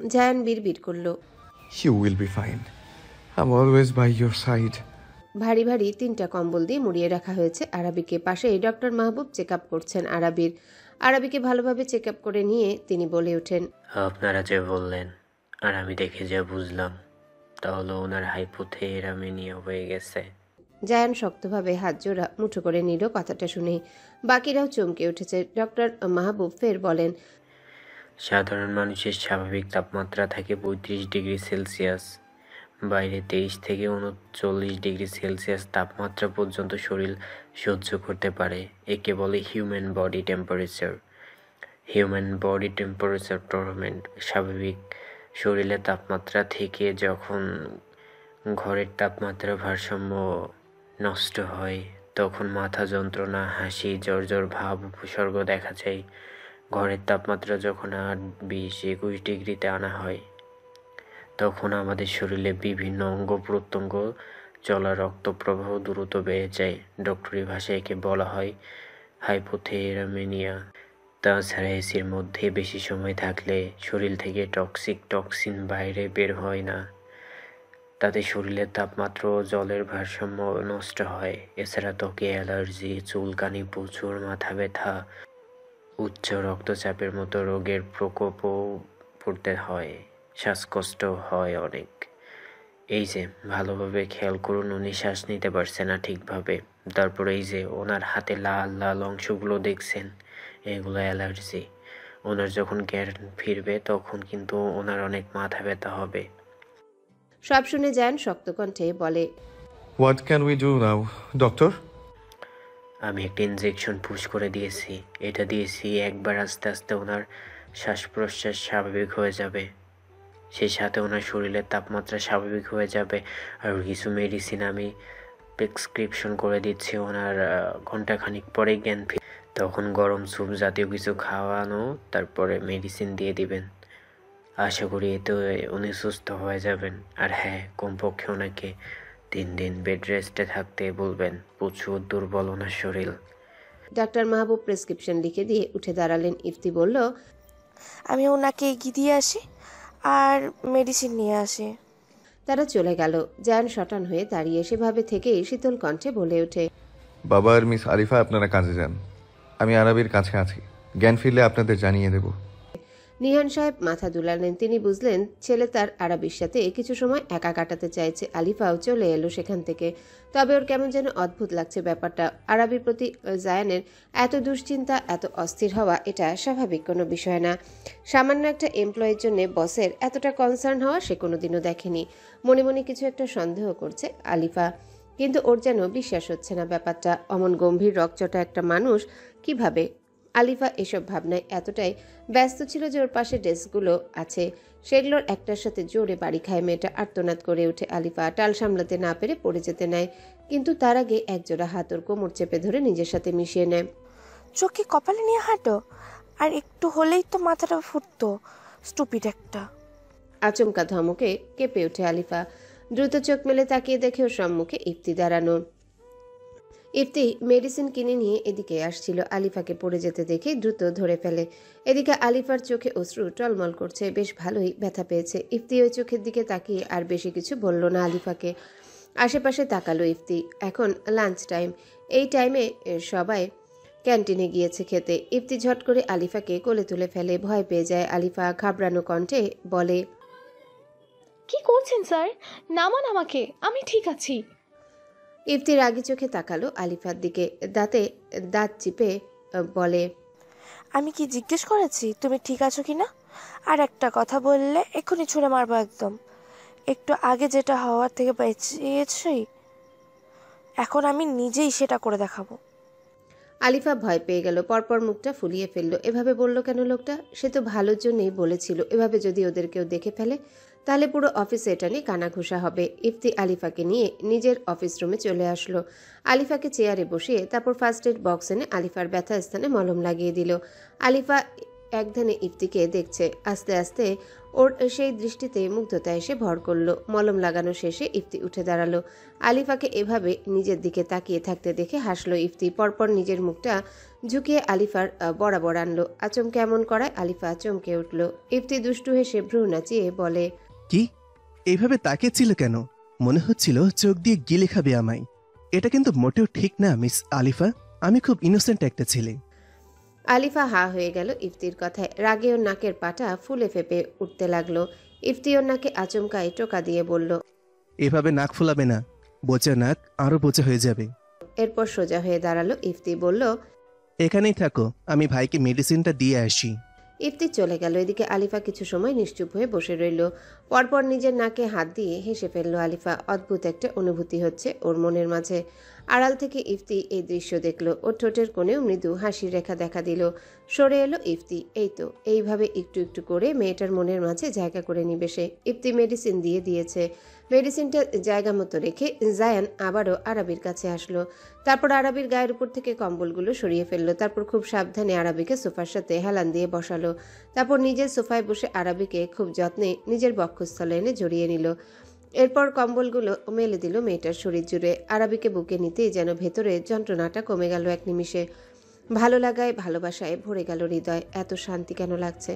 জায়ান বিড়বিড় করল, you will be fine, I am always by your side. ভারী ভারী 3টা কম্বল দিয়ে মুড়িয়ে রাখা হয়েছে আরাবিকে। পাশেই ডক্টর মাহবুব চেক আপ করছেন আরাবিকে ভালোভাবে চেক আপ করে নিয়ে তিনি বলে ওঠেন, আপনারা যে বললেন আর আমি দেখে যা বুঝলাম, তাহলে ওনার হাইপোথেরামেনিয়া হয়ে গেছে। জায়ান শক্তভাবে হাত জোড়া মুঠো করে নিল কথাটা শুনে। বাকিরাও চমকে উঠেছে। ডক্টর মাহবুব ফের বলেন, সাধারণ মানুষের স্বাভাবিক তাপমাত্রা থাকে 35 ডিগ্রি সেলসিয়াস। বাইরে 23 থেকে 39 ডিগ্রি সেলসিয়াস তাপমাত্রা পর্যন্ত শরীর সহ্য করতে পারে। একে বলে human body temperature. Human body temperature torment স্বাভাবিক শরীরের তাপমাত্রা থেকে যখন ঘরের তাপমাত্রা ভারসাম্য নষ্ট হয়, তখন মাথা যন্ত্রণা, হাসি, জ্বর ভাব উপসর্গ দেখা যায়। ঘরের তাপমাত্রা যখন 8, 20, 21 ডিগ্রিতে আনা হয়, তখন আমাদের শরীরে বিভিন্ন অঙ্গ প্রত্যঙ্গ চলা, রক্ত প্রবাহ দ্রুত বেড়ে যায়। ডক্টরি ভাষায় একে বলা হয় হাইপোথেরামেনিয়া। তাছাড়া এসির মধ্যে বেশি সময় থাকলে শরীর থেকে টক্সিন বাইরে বের হয় না। তাতে শরীরের তাপমাত্রা ও জলের ভারসাম্য নষ্ট হয়। এছাড়া ত্বকে অ্যালার্জি, চুলকানি, প্রচুর মাথা ব্যথা, উচ্চ রক্তচাপের মতো রোগের প্রকোপও পড়তে হয়। শ্বাসকষ্ট হয় অনেক। এই যে ভালোভাবে খেয়াল করুন, উনি শ্বাস নিতে পারছে না ঠিকভাবে। তারপরে এই যে ওনার হাতে লাল লাল অংশগুলো দেখছেন, এগুলো অ্যালার্জি। ওনার যখন জ্ঞান ফিরবে তখন কিন্তু ওনার অনেক মাথা ব্যথা হবে। সব শুনে যান শক্ত কণ্ঠে বলে, what can we do now doctor? আমি একটা ইনজেকশন পুশ করে দিয়েছি। এটা দিয়েছি একবার, আস্তে আস্তে ওনার শ্বাস প্রশ্বাস স্বাভাবিক হয়ে যাবে। সেই সাথে ওনার শরীরের তাপমাত্রা স্বাভাবিক হয়ে যাবে। আর কিছু মেডিসিন আমি প্রেসক্রিপশন করে দিচ্ছি। ওনার ঘন্টাখানিক পরে জ্ঞান তখন গরম স্যুপ জাতীয় কিছু খাওয়ানো, তারপরে মেডিসিন দিয়ে দিবেন। আশা করি এতে উনি সুস্থ হয়ে যাবেন। আর হ্যাঁ, কমপক্ষে ওনাকে 3 দিন বেড রেস্টে থাকতে বলবেন। প্রচুর দুর্বল ওনার শরীর। ডাক্তার মাহবুব প্রেসক্রিপশন লিখে দিয়ে উঠে দাঁড়ালেন। ইফতি বলল, আমি ওনাকে এগিয়ে দিয়ে আসি আর মেডিসিন নিয়ে আসি। তারা চলে গেল। জায়ান শটান হয়ে দাঁড়িয়ে সেভাবে থেকেই শীতল কণ্ঠে বলে ওঠে, বাবা আর মিস আরিফা আপনারা কাজে যান, আমি আরাবির কাছে আছি। জ্ঞান ফিরলে আপনাদের জানিয়ে দেব। নিহান সাহেব মাথা দুলালেন। তিনি বুঝলেন ছেলে তার আরাবির সাথে কিছু সময় একা কাটাতে চাইছে। আলিফাও চলে এলো সেখান থেকে। তবে ওর কেমন যেন অদ্ভুত লাগছে ব্যাপারটা। আরাবির প্রতি জায়ানের এত দুশ্চিন্তা, এত অস্থির হওয়া, এটা স্বাভাবিক কোনো বিষয় না। সামান্য একটা এমপ্লয়ের জন্য বসের এতটা কনসার্ন হওয়া সে কোনোদিনও দেখেনি। মনে মনে কিছু একটা সন্দেহ করছে আলিফা, কিন্তু ওর যেন বিশ্বাস হচ্ছে না ব্যাপারটা। অমন গম্ভীর রকচটা একটা মানুষ কিভাবে? আলিফা এসব ভাবনায় এতটাই ব্যস্ত ছিল যে ওর পাশে ডেস্কগুলো আছে, সেগুলোর একটার সাথে জোরে বাড়ি খায় মেয়েটা। আর্তনাদ করে ওঠে আলিফা, টাল সামলাতে না পেরে পড়ে যেতে নেয়, কিন্তু তার আগে একজোড়া হাত ওর কোমর চেপে ধরে নিজের সাথে মিশিয়ে নেয়। চোখে কপালে নিয়ে হাঁটো, আর একটু হলেই তো মাথাটা ফুটতো, স্টুপিড একটা। আচমকা ধমকে কেঁপে ওঠে আলিফা। দ্রুত চোখ মেলে তাকিয়ে দেখে ওর সম্মুখে ইফতি দাঁড়ানো। ইফতি মেডিসিন কিনে নিয়ে এদিকে আসছিল। আলিফাকে পড়ে যেতে দেখে দ্রুত ধরে ফেলে। এদিকে আলিফার চোখে অশ্রু টলমল করছে, বেশ ভালোই ব্যথা পেয়েছে। ইফতি ওই চোখের দিকে তাকিয়ে আর বেশি কিছু বলল না আলিফাকে। আশেপাশে তাকালো ইফতি। এখন লাঞ্চ টাইম, এই টাইমে সবাই ক্যান্টিনে গিয়েছে খেতে। ইফতি ঝট করে আলিফাকে কোলে তুলে ফেলে। ভয় পেয়ে যায় আলিফা, ঘাবড়ানো কণ্ঠে বলে, কি করছেন স্যার? নামান আমাকে, আমি ঠিক আছি। ইফতি রাগি চোখে তাকালো আলিফার দিকে, দাঁতে দাঁত চিপে বলে, আমি কি জিজ্ঞেস করেছি তুমি ঠিক আছো কিনা? আর একটা কথা বললে এক্ষুনি ছুঁড়ে মারবো একদম। একটু আগে যেটা হওয়ার থেকে বেঁচেছি, এখন আমি নিজেই সেটা করে দেখাবো। আলিফা ভয় পেয়ে গেল, পরপর মুখটা ফুলিয়ে ফেললো। এভাবে বলল কেন লোকটা? সে তো ভালোর জন্যই বলেছিল। এভাবে যদি ওদের কেউ দেখে ফেলে তাহলে পুরো অফিসে এটা নিয়ে কানাঘুষা হবে। ইফতি আলিফাকে নিয়ে নিজের অফিস রুমে চলে আসলো। আলিফাকে চেয়ারে বসিয়ে তারপর ফার্স্ট এড বক্স এনে আলিফার ব্যথা স্থানে মলম লাগিয়ে দিল। আলিফা একধানে ইফতিকে দেখছে। আস্তে আস্তে ওর সেই দৃষ্টিতে মুগ্ধতা এসে ভর করলো। মলম লাগানো শেষে ইফতি উঠে দাঁড়ালো। আলিফাকে এভাবে নিজের দিকে তাকিয়ে থাকতে দেখে হাসলো ইফতি। পরপর নিজের মুখটা ঝুঁকিয়ে আলিফার বরাবর আনলো। আচমকে এমন করায় আলিফা চমকে উঠল। ইফতি দুষ্টু হেসে ভ্রু নাচিয়ে বলে, কি এইভাবে তাকিয়েছিল কেন? মনে হচ্ছিল চোখ দিয়ে গিলে খাবে আমায়। এটা কিন্তু মোটেও ঠিক না মিস আলিফা, আমি খুব ইনোসেন্ট একটা ছেলে। আলিফা হা হয়ে গেল ইফতির কথায়। রাগে ওর নাকের পাটা ফুলে ফেপে উঠতে লাগলো। ইফতি ওর নাকে আচমকায় টোকা দিয়ে বলল, এভাবে নাক ফুলাবে না, বোচা নাক আরো বোচা হয়ে যাবে। এরপর সোজা হয়ে দাঁড়ালো। ইফতি বলল, এখানেই থাকো, আমি ভাইকে মেডিসিনটা দিয়ে আসি। ইফতি চলে গেল। এদিকে আলিফা কিছু সময় নিশ্চুপ হয়ে বসে রইল। পরপর নিজের নাকে হাত দিয়ে হেসে ফেললো আলিফা। অদ্ভুত একটা অনুভূতি হচ্ছে ওর মনের মাঝে। আড়াল থেকে ইফতি এই দৃশ্য দেখলো। ওর ঠোঁটের কোণেও মৃদু হাসির রেখা দেখা দিল। সরে এলো ইফতি। এই তো, এইভাবে একটু একটু করে মেয়েটার মনের মাঝে জায়গা করে নিবে সে। ইফতি মেডিসিন দিয়ে দিয়েছে। মেডিসিনটা জায়গা মতো রেখে জায়ান আবারও আরাবির কাছে আসলো। তারপর আরাবির গায়ের উপর থেকে কম্বলগুলো সরিয়ে ফেললো। তারপর খুব সাবধানে আরাবিকে সোফার সাথে হেলান দিয়ে বসালো। তারপর নিজের সোফায় বসে আরাবিকে খুব যত্নে নিজের বক্ষস্থলে এনে জড়িয়ে নিল। এরপর কম্বলগুলো মেলে দিল মেয়েটার শরীর জুড়ে। আরাবিকে বুকে নিতেই যেন ভেতরে যন্ত্রণাটা কমে গেল এক নিমিষে। ভালো লাগায় ভালোবাসায় ভরে গেল হৃদয়। এত শান্তি কেন লাগছে?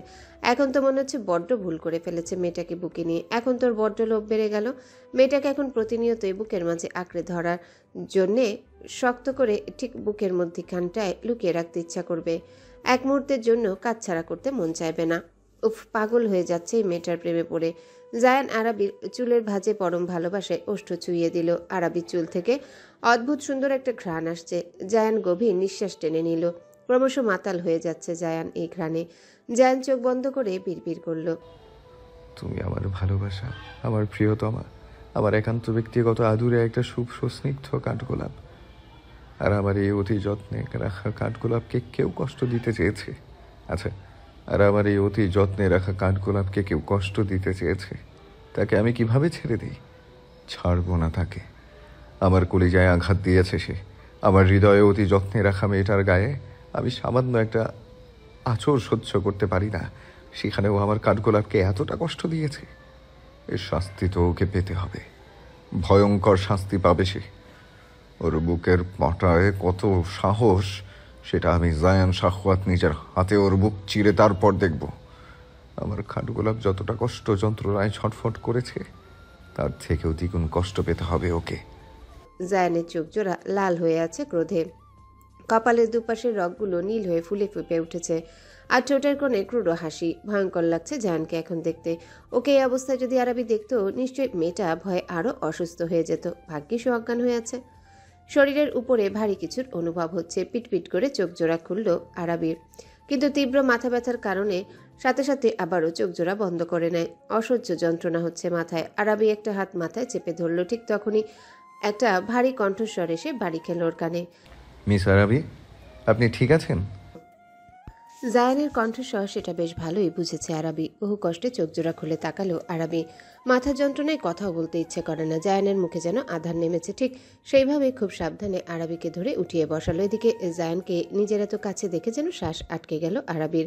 এখন তো মনে হচ্ছে বড্ড ভুল করে ফেলেছে মেয়েটাকে বুকে নিয়ে। এখন তোর বড্ড লোভ বেড়ে গেল। মেয়েটাকে এখন প্রতিনিয়তই বুকের মাঝে আঁকড়ে ধরার জন্যে শক্ত করে ঠিক বুকের মধ্যখানটায় লুকিয়ে রাখতে ইচ্ছা করবে। এক মুহূর্তের জন্য কাছছাড়া করতে মন চাইবে না। উফ, পাগল হয়ে যাচ্ছে এই মেয়েটার প্রেমে পড়ে। জায়ান আরাবির চুলের ভাঁজে পরম ভালোবাসায় ওষ্ঠ ছুঁয়ে দিল। আরাবির চুল থেকে অদ্ভুত সুন্দর একটা ঘ্রাণ আসছে। জায়ান গভীর নিঃশ্বাস টেনে নিল। ক্রমশ মাতাল হয়ে যাচ্ছে জায়ান এই ঘ্রাণে। জায়ান চোখ বন্ধ করে বিড়বিড় করল, তুমি আমার ভালোবাসা, আমার প্রিয়তমা, আমার একান্ত ব্যক্তিগত আদুরে একটা শুভ্র স্নিগ্ধ কাঠগোলাপ। আর আমার এই অতি যত্নে রাখা কাঠগোলাপকে কেউ কষ্ট দিতে চেয়েছে। আচ্ছা, আর আমার এই অতি যত্নে রাখা কাঠগোলাপকে কেউ কষ্ট দিতে চেয়েছে, তাকে আমি কিভাবে ছেড়ে দিই? ছাড়বো না তাকে। আমার কলিজায় আঘাত দিয়েছে সে। আমার হৃদয়ে অতি যত্নে রাখা মেয়েটার গায়ে আমি সামান্য একটা আঁচড় সহ্য করতে পারি না, সেখানেও আমার কাঠগোলাপকে এতটা কষ্ট দিয়েছে। এর শাস্তি তো ওকে পেতে হবে, ভয়ঙ্কর শাস্তি পাবে সে। ওর বুকের পাটায় কত সাহস, সেটা আমি জায়ান শাহওয়াত নিজের হাতে ওর বুক চিরে তারপর দেখব। আমার খাটগোলাপ যতটা কষ্ট যন্ত্রণায় ছটফট করেছে, তার থেকেও দ্বিগুণ কষ্ট পেতে হবে ওকে। জায়ানের চোখ জোড়া লাল হয়ে আছে ক্রোধে। কপালের দুপাশের রগগুলো নীল হয়ে ফুলে ফুপে উঠেছে। আর ঠোঁটের কোণে ক্রুড় হাসি। ভয়ঙ্কর লাগছে জায়ানকে এখন দেখতে। ওকে এই অবস্থায় যদি আরাবি দেখতো নিশ্চয়ই মেয়েটা ভয়ে আরও অসুস্থ হয়ে যেত। ভাগ্যিস ও অজ্ঞান হয়ে আছে। শরীরের উপরে ভারী কিছুর অনুভব হচ্ছে। পিটপিট করে চোখ জোড়া খুলল আরাবির, কিন্তু তীব্র মাথা ব্যথার কারণে সাথে সাথে আবারও চোখ জোড়া বন্ধ করে নেয়। অসহ্য যন্ত্রণা হচ্ছে মাথায়। আরাবি একটা হাত মাথায় চেপে ধরল। ঠিক তখনই একটা ভারী কণ্ঠস্বর এসে বাড়ি খেল ওর কানে। মিস আরাবি, আপনি ঠিক আছেন? জায়ানের কণ্ঠস্বর সেটা বেশ ভালোই বুঝেছে আরাবি। বহু কষ্টে চোখ জোড়া খুলে তাকালো আরাবি। মাথা যন্ত্রণায় কথাও বলতে ইচ্ছে করে না। জায়ানের মুখে যেন আধার নেমেছে। ঠিক সেইভাবেই খুব সাবধানে আরাবিকে ধরে উঠিয়ে বসালো। এদিকে জায়ানকে নিজের এত কাছে দেখে যেন শ্বাস আটকে গেল আরাবির।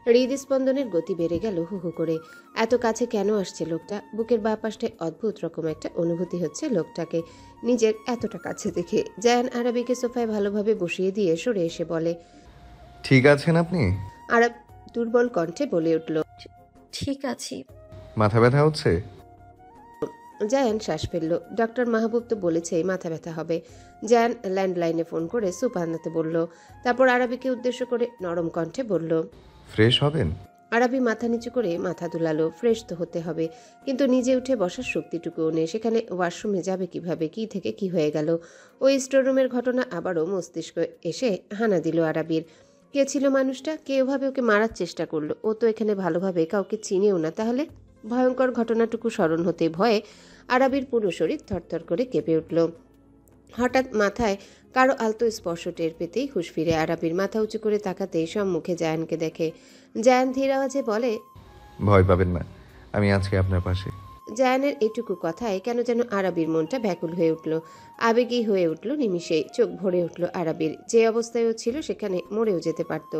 হৃদস্পন্দনের গতি বেড়ে গেল হু হু করে। এত কাছে কেন আসছে লোকটা? বুকের বাঁ পাশে অদ্ভুত রকম একটা অনুভূতি হচ্ছে লোকটাকে নিজের এতটা কাছে দেখে। জায়ান আরাবিকে সোফায় ভালোভাবে বসিয়ে দিয়ে সরে এসে বলে, ঠিক আছেন আপনি? আরাব দুর্বল কণ্ঠে বলে উঠল, ঠিক আছি। মাথা ব্যথা হচ্ছে? জায়ান শ্বাস ফেলল। ডক্টর মাহবুব তো বলেছেই মাথা ব্যথা হবে। জায়ান ল্যান্ডলাইনে ফোন করে স্যুপ আনাতে বলল। তারপর আরাবিকে উদ্দেশ্য করে নরম কণ্ঠে বলল, ফ্রেশ হবেন? আরাবি মাথা নিচু করে মাথা দুলালো। ফ্রেশ তো হতে হবে, কিন্তু নিজে উঠে বসার শক্তিটুকুও নেই। সেখানে ওয়াশরুমে যাবে কিভাবে? কি থেকে কি হয়ে গেল? ওই স্টোররুমের ঘটনা আবারও মস্তিষ্ক এসে হানা দিল আরাবির। কে ছিল মানুষটা? কে ওভাবে ওকে মারার চেষ্টা করলো? ও তো এখানে ভালোভাবে কাউকে চিনেও না। তাহলে ভয়ঙ্কর ঘটনাটুকু স্মরণ হতে ভয়ে আরাবির পুরো শরীর থরথর করে কেঁপে উঠল। হঠাৎ মাথায় কারো আলতো স্পর্শ টের পেতেই হুঁশ ফিরে আরাবির। মাথা উঁচু করে তাকাতেই সম্মুখে জায়ানকে দেখে। জায়ান ধীর আওয়াজে বলে, ভয় পাবেন না, আমি আজকে আপনার পাশে। জায়ানের এটুকু কথায় কেন যেন আরাবির মনটা ব্যাকুল হয়ে উঠল, আবেগী হয়ে উঠল নিমিষেই। চোখ ভরে উঠল আরাবির। যে অবস্থায় ও ছিল সেখানে মরেও যেতে পারত।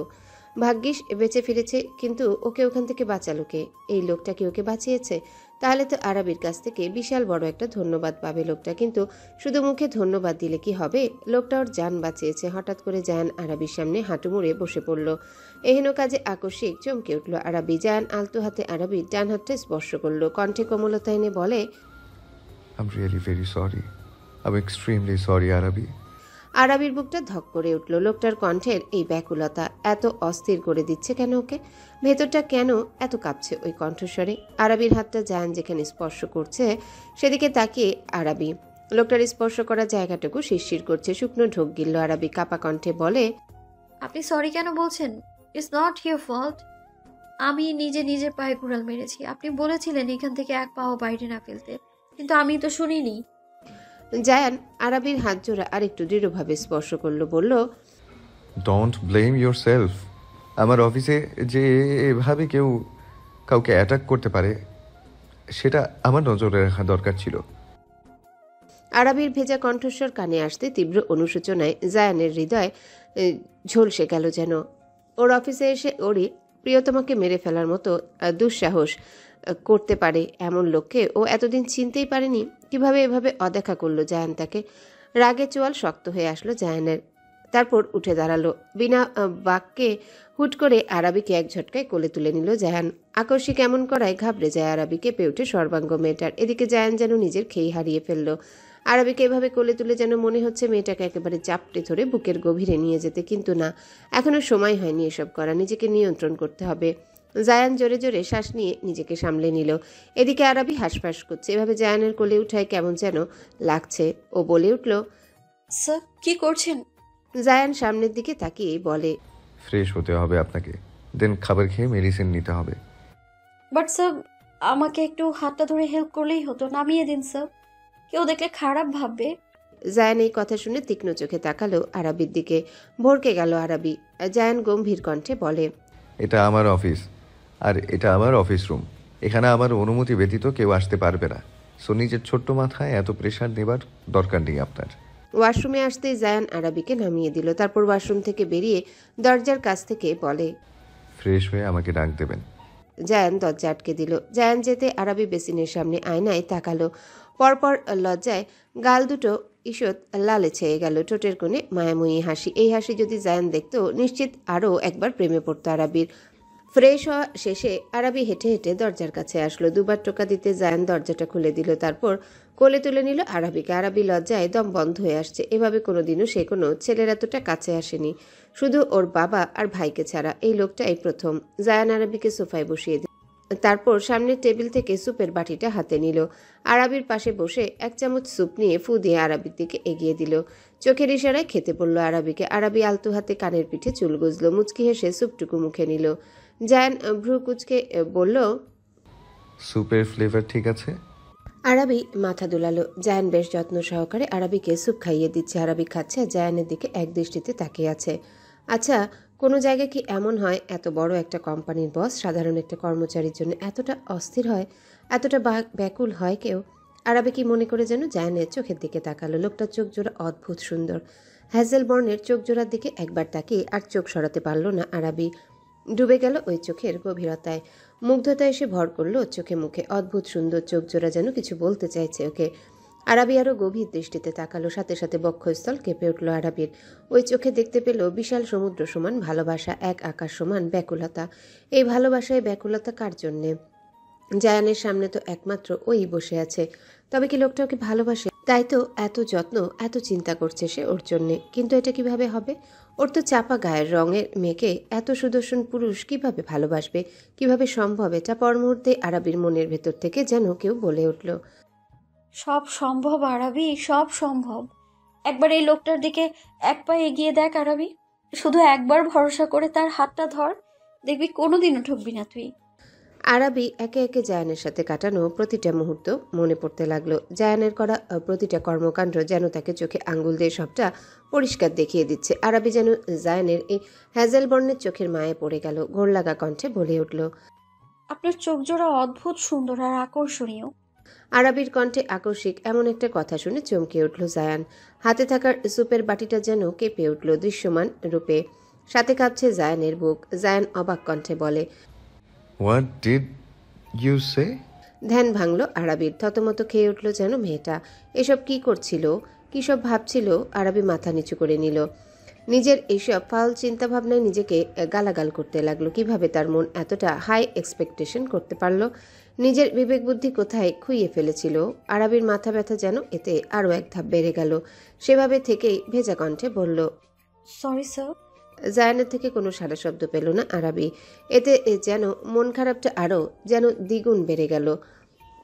ভাগ্যিস বেঁচে ফিরেছে, কিন্তু ওকে ওখান থেকে বাঁচালো কে? এই লোকটা কি ওকে বাঁচিয়েছে? তাহলে তো আরাবির কাছ থেকে বিশাল বড় একটা ধন্যবাদ পাবে লোকটা। কিন্তু শুধু মুখে ধন্যবাদ দিলে কি হবে? লোকটা ওর জান বাঁচিয়েছে। হঠাৎ করে জায়ান আরাবির সামনে হাঁটু মুড়ে বসে পড়ল। এহেন কাজে আকস্মিক চমকে উঠল আরাবি। জায়ান আলতো হাতে আরাবির ডান হাতটা স্পর্শ করল। কণ্ঠে কোমলতা এনে বলে, I'm really very sorry. I'm extremely sorry, Arabi. আরাবির বুকটা ধক করে উঠল। লোকটার কণ্ঠের এই ব্যাকুলতা এত অস্থির করে দিচ্ছে কেন ওকে? ভেতরটা কেন এত কাঁপছে ওই কণ্ঠস্বরে? আরাবির হাতটা জায়ান যেখানে স্পর্শ করছে সেদিকে তাকিয়ে আরাবি। লোকটার স্পর্শ করা জায়গাটুকু শিরশির করছে। শুকনো ঢোক গিলল আরাবি। কাপা কণ্ঠে বলে, আপনি সরি কেন বলছেন? It's not your fault. আমি নিজের পায়ে কুড়াল মেরেছি। আপনি বলেছিলেন এখান থেকে এক পাও বাইরে না ফেলতে, কিন্তু আমি তো শুনিনি। জায়ান আরাবির হাত জোড়া আরেকটু দৃঢ়ভাবে স্পর্শ করলো। বলল, ডোন্ট ব্লেম ইয়োর সেলফ। আমার অফিসে যে এভাবে কেউ কাউকে অ্যাটাক করতে পারে সেটা আমার নজরে রাখা দরকার ছিল। আরাবির ভেজা কণ্ঠস্বর কানে আসতে তীব্র অনুশোচনায় জায়ানের হৃদয় ঝলসে গেল যেন। ওর অফিসে এসে ওরই প্রিয়তমাকে মেরে ফেলার মতো দুঃসাহস করতে পারে এমন লোককে ও এতদিন চিনতেই পারেনি। কিভাবে এভাবে অদেখা করলো জায়ান তাকে? রাগে চোয়াল শক্ত হয়ে আসলো জায়ানের। তারপর উঠে দাঁড়ালো। বিনা বাক্যে হুট করে আরাবিকে এক ঝটকায় কোলে তুলে নিল জায়ান। আকস্মিক এমন করায় ঘাবড়ে যায় আরাবি। কেঁপে ওঠে সর্বাঙ্গ মেয়েটার। এদিকে জায়ান যেন নিজের খেই হারিয়ে ফেলল। আরাবিকে এভাবে কোলে তুলে যেন মনে হচ্ছে মেয়েটাকে একেবারে চাপটে ধরে বুকের গভীরে নিয়ে যেতে। কিন্তু না, এখনো সময় হয়নি এসব করা। নিজেকে নিয়ন্ত্রণ করতে হবে। জায়ান জোরে জোরে শ্বাস নিয়ে নিজেকে সামলে নিল। এদিকে আরাবি হাঁসফাঁস করছে। এভাবে জায়ানের কোলে উঠায় কেমন যেন লাগছে। ও বলে উঠল, স্যার কি করছেন? জায়ান সামনের দিকে তাকিয়ে বলে, ফ্রেশ হতে হবে আপনাকে, দেন খাবার খেয়ে মেডিসিন নিতে হবে। বাট স্যার, আমাকে একটু হাতটা ধরে হেল্প করলেই হতো। নামিয়ে দিন স্যার, কেউ দেখলে খারাপ ভাববে। জায়ান এই কথা শুনে তীক্ষ্ণ চোখে তাকালো আরাবির দিকে। ভরকে গেল আরাবি। জায়ান গম্ভীর কণ্ঠে বলে, এটা আমার অফিস, আর এটা আমার অফিস রুম। এখানে আমার অনুমতি ব্যতীত কেউ আসতে পারবে না। সো নিজের ছোট্ট মাথায় এত প্রেশার নেবার দরকার নেই আপনার। ওয়াশরুমে আসতেই জায়ান আরাবিকে নামিয়ে দিল। তারপর ওয়াশরুম থেকে বেরিয়ে দরজার কাছ থেকে বলে, ফ্রেশ হয়ে আমাকে ডাক দেবেন। জায়ান দরজা আটকে দিল। জায়ান যেতে আরাবি বেসিনের সামনে আয়নায় তাকালো। পরপর লজ্জায় গাল দুটো ঈষৎ লালে ছেয়ে গেল। ঠোঁটের কোণে মায়াময়ী হাসি। এই হাসি যদি জায়ান দেখতো নিশ্চিত আরও একবার প্রেমে পড়তো আরাবির। ফ্রেশ হওয়া শেষে আরাবি হেঁটে হেঁটে দরজার কাছে আসলো। দুবার টোকা দিতে জায়ান দরজাটা খুলে দিল, তারপর কোলে তুলে নিল আরাবিকে। আরাবি লজ্জায় দম বন্ধ হয়ে আসছে। এভাবে কোনোদিনও সে কোনো ছেলের এতটা কাছে আসেনি, শুধু ওর বাবা আর ভাইকে ছাড়া। এই লোকটাই প্রথম। জায়ান আরাবিকে সোফায় বসিয়ে দিল, তারপর সামনের টেবিল থেকে স্যুপের বাটিটা হাতে নিল। আরাবির পাশে বসে 1 চামচ স্যুপ নিয়ে ফু দিয়ে আরাবির দিকে এগিয়ে দিল। চোখের ইশারায় খেতে বলল আরাবিকে। আরাবি আলতু হাতে কানের পিঠে চুল গুজল, মুচকি হেসে স্যুপটুকু মুখে নিল। জায়ান ভ্রু কুচকে বলল, স্যুপের ফ্লেভার ঠিক আছে? আরাবি মাথা দুলালো। জায়ান বেশ যত্ন সহকারে আরাবিকে স্যুপ খাইয়ে দিচ্ছে। আরাবি খাচ্ছে আর জায়ানের দিকে এক দৃষ্টিতে তাকিয়ে আছে। আচ্ছা, কোনো জায়গায় কি এমন হয় এত বড় একটা কোম্পানির বস সাধারণ একটা কর্মচারীর জন্য এতটা অস্থির হয়, এতটা ব্যাকুল হয় কেউ? আরাবি কি মনে করে যেন জায়ানের চোখের দিকে তাকালো। লোকটার চোখ জোড়া অদ্ভুত সুন্দর। হ্যাজেল বর্ণের চোখ জোড়ার দিকে একবার তাকিয়ে আর চোখ সরাতে পারল না আরাবি। ডুবে গেল ওই চোখের গভীরতায়। মুগ্ধতা এসে ভর করলো ওর চোখে মুখে। অদ্ভুত সুন্দর চোখ জোড়া যেন কিছু বলতে চাইছে ওকে। আরাবি আরও গভীর দৃষ্টিতে তাকালো। সাথে সাথে বক্ষস্থল কেঁপে উঠল আরাবির। ওই চোখে দেখতে পেল বিশাল সমুদ্র সমান ভালোবাসা, এক আকাশ সমান ব্যাকুলতা। এই ভালোবাসায় ব্যাকুলতা কার জন্যে? জায়ানের সামনে তো একমাত্র ওই বসে আছে। তবে কি লোকটা ওকে ভালোবাসে? তাই তো এত যত্ন, এত চিন্তা করছে সে ওর জন্যে। কিন্তু এটা কিভাবে হবে? ওর তো চাপা গায়ের রঙের মেয়েকে এত সুদর্শন পুরুষ কিভাবে ভালোবাসবে? কিভাবে সম্ভব এটা? পর মুহূর্তে আরাবির মনের ভেতর থেকে যেন কেউ বলে উঠল, সব সম্ভব আরাবি, সব সম্ভব। একবার এই লোকটার দিকে এক পা এগিয়ে দেখ আরাবি, শুধু একবার ভরসা করে তার হাতটা ধর, দেখবি কোনোদিনও ঠকবি না তুই। আরাবি একে একে জায়ানের সাথে কাটানো প্রতিটা মুহূর্ত মনে পড়তে লাগলো। জায়ানের করা প্রতিটা কর্মকাণ্ড যেন তাকে চোখে আঙ্গুল দিয়ে সবটা পরিষ্কার দেখিয়ে দিচ্ছে। আরাবি যেন জায়ানের এই হ্যাজেল বর্ণের চোখের মায়ে পড়ে গেল। ঘোর লাগা কণ্ঠে বলে উঠল, আপনার চোখ জোড়া অদ্ভুত সুন্দর আর আকর্ষণীয়। আরাবির কণ্ঠে আকস্মিক এমন একটা কথা শুনে চমকে উঠল জায়ান। হাতে থাকার স্যুপের বাটিটা যেন কেঁপে উঠল দৃশ্যমান রূপে। সাথে কাঁপছে জায়ানের বুক। জায়ান অবাক কণ্ঠে বলে, হোয়াট ডিড ইউ সে? ধ্যান ভাঙল আরাবির। থতমত খেয়ে উঠল যেন মেয়েটা। এসব কি করছিল, কী সব ভাবছিল? আরাবি মাথা নিচু করে নিল। নিজের এইসব ফাউল চিন্তাভাবনায় নিজেকে গালাগাল করতে লাগলো। কিভাবে তার মন এতটা হাই এক্সপেকটেশন করতে পারল? নিজের বিবেক বুদ্ধি কোথায় খুইয়ে ফেলেছিল? আরাবির মাথা ব্যথা যেন এতে আরও এক ধাপ বেড়ে গেল। সেভাবে থেকেই ভেজা কণ্ঠে বলল, সরি স্যার। জায়ানের থেকে কোনো সারা শব্দ পেল না আরাবি। এতে যেন মন খারাপটা আরও যেন দ্বিগুণ বেড়ে গেল।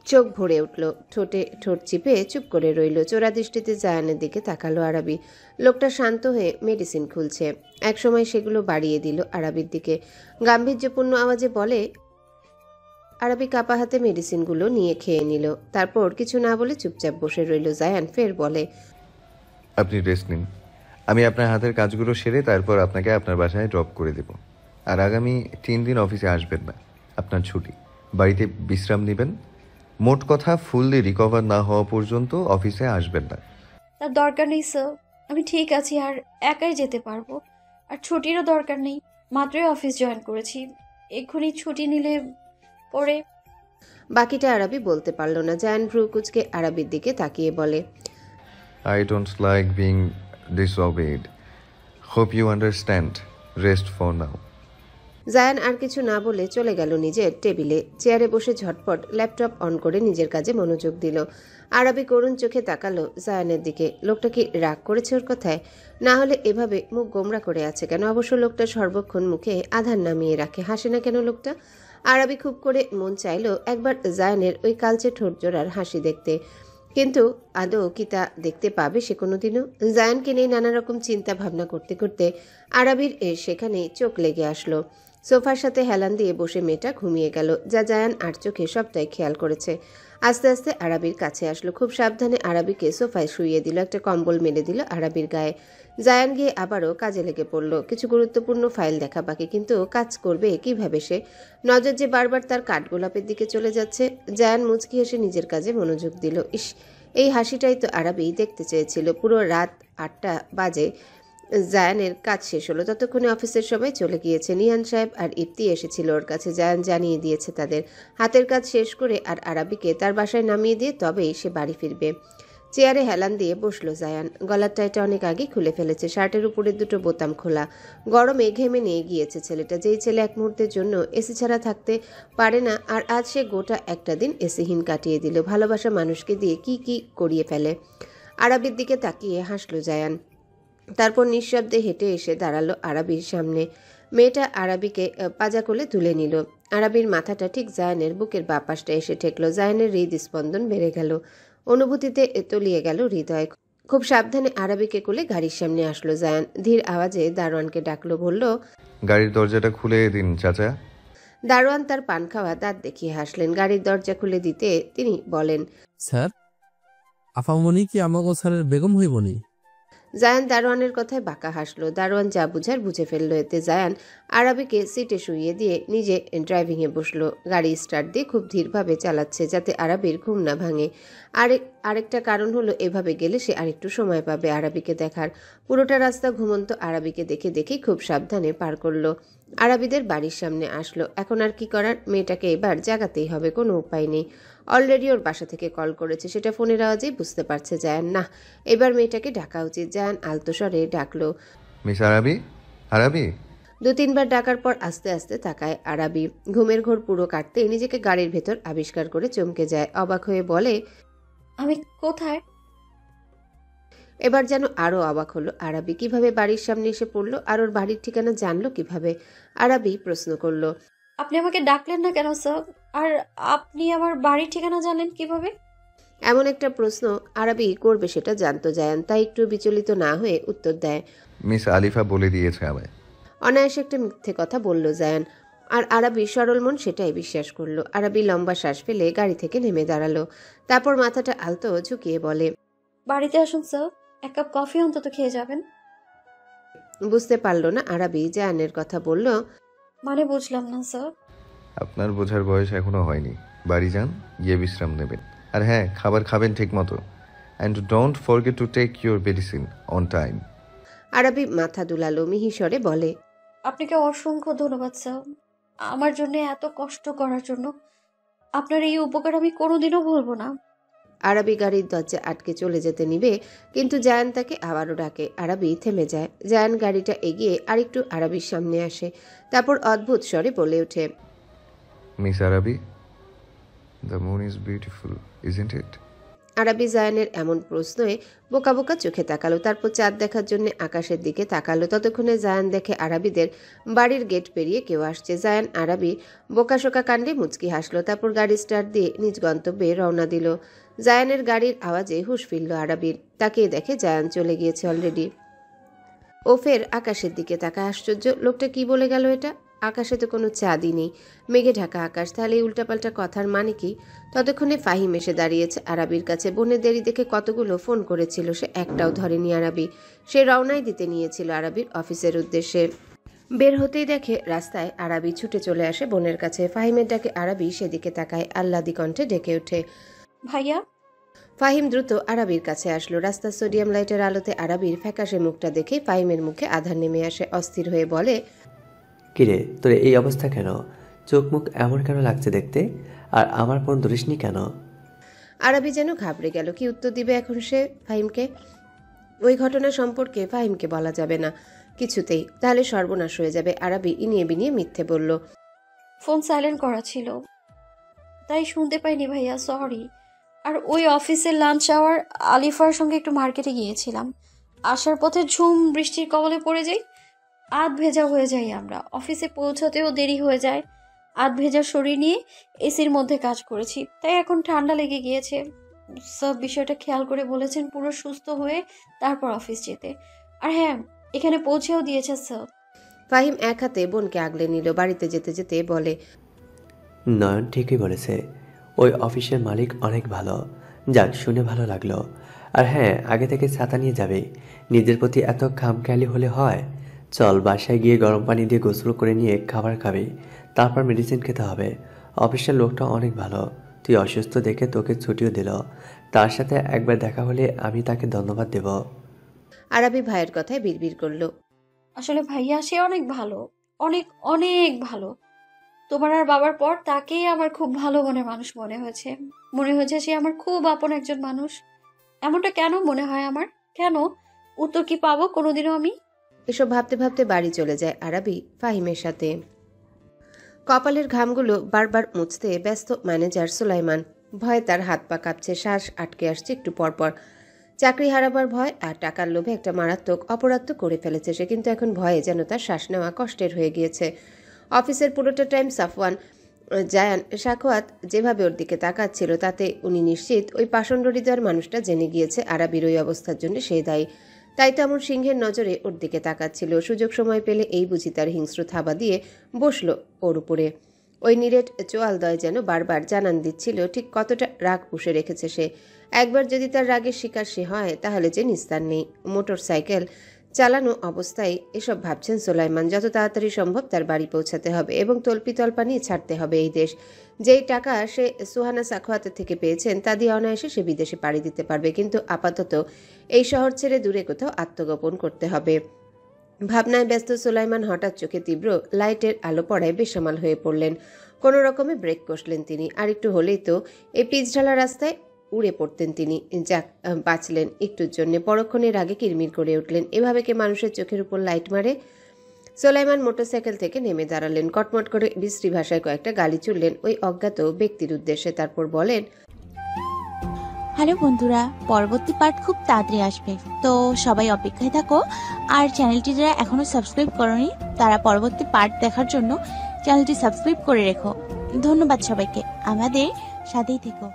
চোখ ভরে উঠল, ঠোঁটে ঠোঁট চিপে চুপ করে রইল। চোরা দৃষ্টিতে জায়ানের দিকে তাকালো আরাবি। লোকটা শান্ত হয়ে মেডিসিন খুলছে। একসময় সেগুলো বাড়িয়ে দিল আরাবির দিকে। গাম্ভীর্যপূর্ণ আওয়াজে বলে, আরাবি কাপা হাতে মেডিসিনগুলো নিয়ে খেয়ে নিল। তারপর কিছু না বলে চুপচাপ বসে রইল। জায়ান ফের বলে, আপনি রেস্ট নিন, আমি আপনার হাতের কাজগুলো সেরে তারপর আপনাকে আপনার বাসায় ড্রপ করে দেব। আর আগামী 3 দিন অফিসে আসবেন না, আপনার ছুটি। বাড়িতে বিশ্রাম নেবেন। মোট কথা, ফুললি রিকভার না হওয়া পর্যন্ত অফিসে আসবেন না। তার দরকার নেই স্যার, আমি ঠিক আছি আর একাই যেতে পারবো। আর ছুটিরও দরকার নেই, মাত্রই অফিস জয়েন করেছি। এক্ষুনি ছুটি নিলে পরে। বাকিটা আরাবি বলতে পারল না। জায়ান ভ্রু কুচকে আরাবির দিকে তাকিয়ে বলে, I don't like being disobeyed. Hope you understand. Rest for now. Zayan আর কিছু না বলে চলে গেল নিজের টেবিলে। চেয়ারে বসে ঝটপট ল্যাপটপ অন করে নিজের কাজে মনোযোগ দিল। আরাবি করুণ চোখে তাকালো জায়ানের দিকে। লোকটা কি রাগ করেছে ওর কথায়? না হলে এভাবে মুখ গোমরা করে আছে কেন? অবশ্য লোকটা সর্বক্ষণ মুখে আধার নামিয়ে রাখে। হাসে না কেন লোকটা? আরাবি খুব করে মন চাইল একবার জায়ানের ওই কালচে ঠোঁট জোড়ার হাসি দেখতে। কিন্তু আদৌ কি তা দেখতে পাবে সে কোনোদিনও? জায়ানকে নিয়ে নানা রকম চিন্তা ভাবনা করতে করতে আরাবির সেখানে চোখ লেগে আসলো। সোফার সাথে হেলান দিয়ে বসে মেয়েটা ঘুমিয়ে গেল, যা জায়ান আর চোখে সবটাই খেয়াল করেছে। আস্তে আস্তে আরাবির কাছে আসলো। খুব সাবধানে আরাবিকে সোফায় শুইয়ে দিল। একটা কম্বল মেলে দিল আরাবির গায়ে। জায়ান গিয়ে আবারও কাজে লেগে পড়ল। কিছু গুরুত্বপূর্ণ ফাইল দেখা বাকি, কিন্তু কাজ করবে কিভাবে সে? নজর যে বারবার তার কাঠগোলাপের দিকে চলে যাচ্ছে। জায়ান মুচকি হেসে নিজের কাজে মনোযোগ দিল। ইস, এই হাসিটাই তো আরাবি দেখতে চেয়েছিল। পুরো রাত 8টা বাজে জায়ানের কাজ শেষ হলো। ততক্ষণে অফিসের সবাই চলে গিয়েছে। নিহান সাহেব আর ইপ্তি এসেছিল ওর কাছে। জায়ান জানিয়ে দিয়েছে তাদের হাতের কাজ শেষ করে আর আরাবিকে তার বাসায় নামিয়ে দিয়ে তবেই সে বাড়ি ফিরবে। চেয়ারে হেলান দিয়ে বসলো জায়ান। গলার টাইটা অনেক আগে খুলে ফেলেছে, শার্টের উপরে দুটো বোতাম খোলা। গরমে ঘেমে নিয়ে গিয়েছে ছেলেটা। যেই ছেলে এক মুহূর্তের জন্য এসি ছাড়া থাকতে পারে না, আর আজ সে গোটা একটা দিন এসিহীন কাটিয়ে দিল। ভালোবাসা মানুষকে দিয়ে কি কি করিয়ে ফেলে। আরাবির দিকে তাকিয়ে হাসলো জায়ান। তারপর নিঃশব্দে হেঁটে এসে দাঁড়ালো আরাবির সামনে। মেয়েটা আরাবিকে পাজা কোলে তুলে নিল। আরাবির মাথাটা ঠিক জায়ানের বুকের বাঁ পাশটা এসে ঠেকলো। জায়ানের হৃদস্পন্দন বেড়ে গেল, অনুভূতিতে তলিয়ে গেল হৃদয়। খুব সাবধানে আরাবিকে কোলে গাড়ির সামনে আসলো জায়ান। ধীর আওয়াজে দারোয়ানকে ডাকলো, বলল, গাড়ির দরজাটা খুলে দিন চাচা। দারোয়ান তার পান খাওয়া দাঁত দেখিয়ে হাসলেন। গাড়ির দরজা খুলে দিতে তিনি বলেন, স্যার, আফামনি কি আমাগো স্যারের বেগম হইবনি? জায়ান দারোয়ানের কথায় বাঁকা হাসলো। দারোয়ান যা বুঝার বুঝে ফেললো। এতে জায়ান আরাবিকে সিটে শুইয়ে দিয়ে নিজে ড্রাইভিংয়ে বসলো। গাড়ি স্টার্ট দিয়ে খুব ধীরভাবে চালাচ্ছে, যাতে আরাবির ঘুম না ভাঙে। আরেকটা কারণ হলো, এভাবে গেলে সে আরেকটু সময় পাবে আরাবিকে দেখার। পুরোটা রাস্তা ঘুমন্ত আরাবিকে দেখে দেখেই খুব সাবধানে পার করলো। আরাবিদের বাড়ির সামনে আসলো। এখন আর কি করার, মেয়েটাকে এবার জাগাতেই হবে, কোনো উপায় নেই। অলরেডি ওর বাসা থেকে কল করেছে, সেটা ফোনের আওয়াজেই বুঝতে পারছে জায়ান। না, এবার মেয়েটাকে ডাকা উচিত। জায়ান আলতো স্বরে ডাকলো, মিস আরাবি, আরাবি। 2-3 বার ডাকার পর আস্তে আস্তে তাকায় আরাবি। ঘুমের ঘোর পুরো কাটতে নিজেকে গাড়ির ভেতর আবিষ্কার করে চমকে যায়। অবাক হয়ে বলে, আমি কোথায়? এবার যেন আরো অবাক হলো আরাবি। কিভাবে বাড়ির সামনে এসে পড়লো, আর ওর বাড়ির ঠিকানা জানলো কিভাবে? আরাবি প্রশ্ন করলো, আপনি আমাকে ডাকলেন না কেন স্যার? আর আপনি আমার বাড়ির ঠিকানা জানলেন কিভাবে? এমন একটা প্রশ্ন আরাবি করবে সেটা জানতো জায়ান, তাই একটু বিচলিত না হয়ে উত্তর দেয়, মিস আলিফা বলে দিয়েছে আমায়। অনায়াসে একটা মিথ্যে কথা বলল জায়ান, আর আরাবি সরল মন সেটাই বিশ্বাস করলো। আরাবি লম্বা শ্বাস ফেলে গাড়ি থেকে নেমে দাঁড়ালো। তারপর মাথাটা আলতো ঝুঁকিয়ে বলে, বাড়িতে আসুন স্যার, এক কাপ কফি অন্তত খেয়ে যাবেন। বুঝতে পারলো না আরাবি জায়ানের কথা বলল। মানে বুঝলাম না স্যার। আপনার বোঝার বয়স এখনো হয়নি। বাড়ি যান, গিয়ে বিশ্রাম নেবেন। আর হ্যাঁ, খাবার খাবেন ঠিক মতো। And don't forget to take your medicine on time. Arabi মাথা দুলালো, মিহিস্বরে বলে, আপনাকে অসংখ্য ধন্যবাদ স্যার, আমার জন্য এত কষ্ট করার জন্য। আপনার এই উপকার আমি কোনোদিনও ভুলবো না। আরাবি গাড়ির দরজা আটকে চলে যেতে নিবে, কিন্তু জায়ান তাকে আবারও ডাকে। আরাবি থেমে যায়। জায়ান গাড়িটা এগিয়ে আরেকটু আরাবির সামনে আসে। তারপর অদ্ভুত স্বরে বলে ওঠে, miss Arabi, the moon is beautiful, isn't it? Arabi জায়ানের এমন প্রশ্নে বোকা বোকা চোখে তাকালো। তারপর চাঁদ দেখার জন্য আকাশের দিকে তাকালো। ততক্ষণে জায়ান দেখে আরাবিদের বাড়ির গেট পেরিয়ে কেউ আসছে। জায়ান আরাবি বোকাশোকা কাণ্ডে মুচকি হাসলো। তারপর গাড়ি স্টার্ট দিয়ে নিজ গন্তব্যে রওনা দিল। জায়ানের গাড়ির আওয়াজে হুঁশ ফিরল আরাবির। তাকিয়ে দেখে জায়ান চলে গিয়েছে অলরেডি। ও ফের আকাশের দিকে তাকায়। আশ্চর্য, লোকটা কি বলে গেল এটা? আকাশে তো কোনো চাঁদই নেই, মেঘে ঢাকা আকাশ। তাহলে এই উল্টাপাল্টা কথার মানে কি? ততক্ষণে ফাহিম এসে দাঁড়িয়েছে আরাবির কাছে। বোনের দেরি দেখে কতগুলো ফোন করেছিল, সে একটাও ধরেনি আরাবি। সে রওনাই দিতে নিয়েছিল আরাবির অফিসের উদ্দেশ্যে। বের হতেই দেখে রাস্তায় আরাবি ছুটে চলে আসে বোনের কাছে। ফাহিমের ডাকে আরাবি সেদিকে তাকায়। আহ্লাদি কণ্ঠে ডেকে ওঠে, ভাইয়া। ফাহিম দ্রুত আরাবির কাছে আসলো। রাস্তার সোডিয়াম লাইটের আলোতে আরাবির ফ্যাকাশে মুখটা দেখে ফাহিমের মুখে আধার নেমে আসে। অস্থির হয়ে বলে, কিরে, তোর এই অবস্থা কেন? চোখ মুখ এমন কেন লাগছে দেখতে? আর আমার ফোন ধরিসনি কেন? আরাবি যেন ঘাবড়ে গেল। কি উত্তর দিবে এখন সে ফাহিমকে? ওই ঘটনা সম্পর্কে ফাহিমকে বলা যাবে না কিছুতেই, তাহলে সর্বনাশ হয়ে যাবে। আরাবি ইনিয়ে বিনিয়ে মিথ্যে বলল, ফোন সাইলেন্ট করা ছিল, তাই শুনতে পাইনি ভাইয়া, সরি। আর ওই অফিসের লাঞ্চ আওয়ার আলিফার সঙ্গে একটু মার্কেটে গিয়েছিলাম। আসার পথে ঝুম বৃষ্টির কবলে পড়ে যাই, আধ ভেজা হয়ে যাই আমরা। অফিসে পৌঁছাতেও দেরি হয়ে যায়। আধ ভেজা শরীর নিয়ে এসির মধ্যে কাজ করেছি, তাই এখন ঠান্ডা লেগে গিয়েছে। সব বিষয়টা খেয়াল করে বলেছেন পুরো সুস্থ হয়ে তারপর অফিস যেতে। আর হ্যাঁ, এখানে পৌঁছেও দিয়েছে স্যার। ফাহিম এক হাতে বোনকে আগলে নিল। বাড়িতে যেতে যেতে বলে, নয়ন ঠিকই বলেছে, ওই অফিসের মালিক অনেক ভালো। যাক, শুনে ভালো লাগলো। আর হ্যাঁ, আগে থেকে ছাতা নিয়ে যাবে। নিজের প্রতি এত খামখেয়ালি হলে হয়? চল, বাসায় গিয়ে গরম পানি দিয়ে গোসল করে নিয়ে খাবার খাবি, তারপর মেডিসিন খেতে হবে। অফিসের লোকটা অনেক ভালো, তুই অসুস্থ দেখে তোকে ছুটিও দিল। তার সাথে একবার দেখা হলে আমি তাকে ধন্যবাদ দেব। আরাবি ভাইয়ের কথায় বিড়বিড় করলো, আসলে ভাইয়া সে অনেক ভালো, অনেক অনেক ভালো। তোমার আর বাবার পর তাকেই আমার খুব ভালো মনের মানুষ মনে হয়েছে। মনে হয়েছে সে আমার খুব আপন একজন মানুষ। এমনটা কেন মনে হয় আমার? কেন? উত্তর কি পাবো কোনোদিনও আমি? এসব ভাবতে ভাবতে বাড়ি চলে যায় আরাবি ফাহিমের সাথে। কপালের ঘামগুলো বারবার মুছতে ব্যস্ত ম্যানেজার সুলাইমান। ভয়ে তার হাত পা কাঁপছে, শ্বাস আটকে আসছে একটু পরপর। চাকরি হারাবার ভয় আর টাকার লোভে একটা মারাত্মক অপরাধ তো করে ফেলেছে সে, কিন্তু এখন ভয়ে যেন তার শ্বাস নেওয়া কষ্টের হয়ে গিয়েছে। অফিসের পুরোটা টাইম সাফওয়ান, জায়ান, সাখোয়াত যেভাবে ওর দিকে তাকাচ্ছিল তাতে উনি নিশ্চিত ওই পাষণ্ড হৃদয়ের মানুষটা জেনে গিয়েছে আরাবির ওই অবস্থার জন্য সে দায়ী। তাই তো এমন সিংহের নজরে ওর দিকে তাকাচ্ছিল। সুযোগ সময় পেলে এই বুঝি তার হিংস্র থাবা দিয়ে বসলো ওর উপরে। ওই নিরেট চোয়ালদয় যেন বারবার জানান দিচ্ছিল ঠিক কতটা রাগ পুষে রেখেছে সে। একবার যদি তার রাগের শিকার সে হয় তাহলে যে নিস্তার নেই। মোটর সাইকেল চালানো অবস্থায় এসব ভাবছেন সুলাইমান। যত তাড়াতাড়ি সম্ভব তার বাড়ি পৌঁছাতে হবে এবং তল্পিতল্পা নিয়ে ছাড়তে হবে এই দেশ। যেই টাকা সে সুহানা সাখোয়াতের থেকে পেয়েছেন তা দিয়ে অনায়াসে সে বিদেশে পাড়ি দিতে পারবে, কিন্তু আপাতত এই শহর ছেড়ে দূরে কোথাও আত্মগোপন করতে হবে। ভাবনায় ব্যস্ত সুলাইমান হঠাৎ চোখে তীব্র লাইটের আলো পড়ায় বেসামাল হয়ে পড়লেন। কোনো রকমে ব্রেক কষলেন তিনি। আর একটু হলেই তো এই পিচঢালা রাস্তায় উড়ে পড়তেন তিনি। যাক, বাঁচলেন একটুর জন্য। পরক্ষণের আগে কিরমির করে উঠলেন। এভাবে কে মানুষের চোখের উপর লাইট মারে? সুলাইমান মোটরসাইকেল থেকে নেমে দাঁড়ালেন। কটমট করে বিশ্রী ভাষায় কয়েকটা গালি চুড়লেন ওই অজ্ঞাত ব্যক্তির উদ্দেশ্যে। তারপর বলেন, হ্যালো বন্ধুরা, পরবর্তী পার্ট খুব তাড়াতাড়ি আসবে, তো সবাই অপেক্ষায় থাকো। আর চ্যানেলটি যারা এখনো সাবস্ক্রাইব করোনি তারা পরবর্তী পার্ট দেখার জন্য চ্যানেলটি সাবস্ক্রাইব করে রেখো। ধন্যবাদ সবাইকে, আমাদের সাথেই থেকো।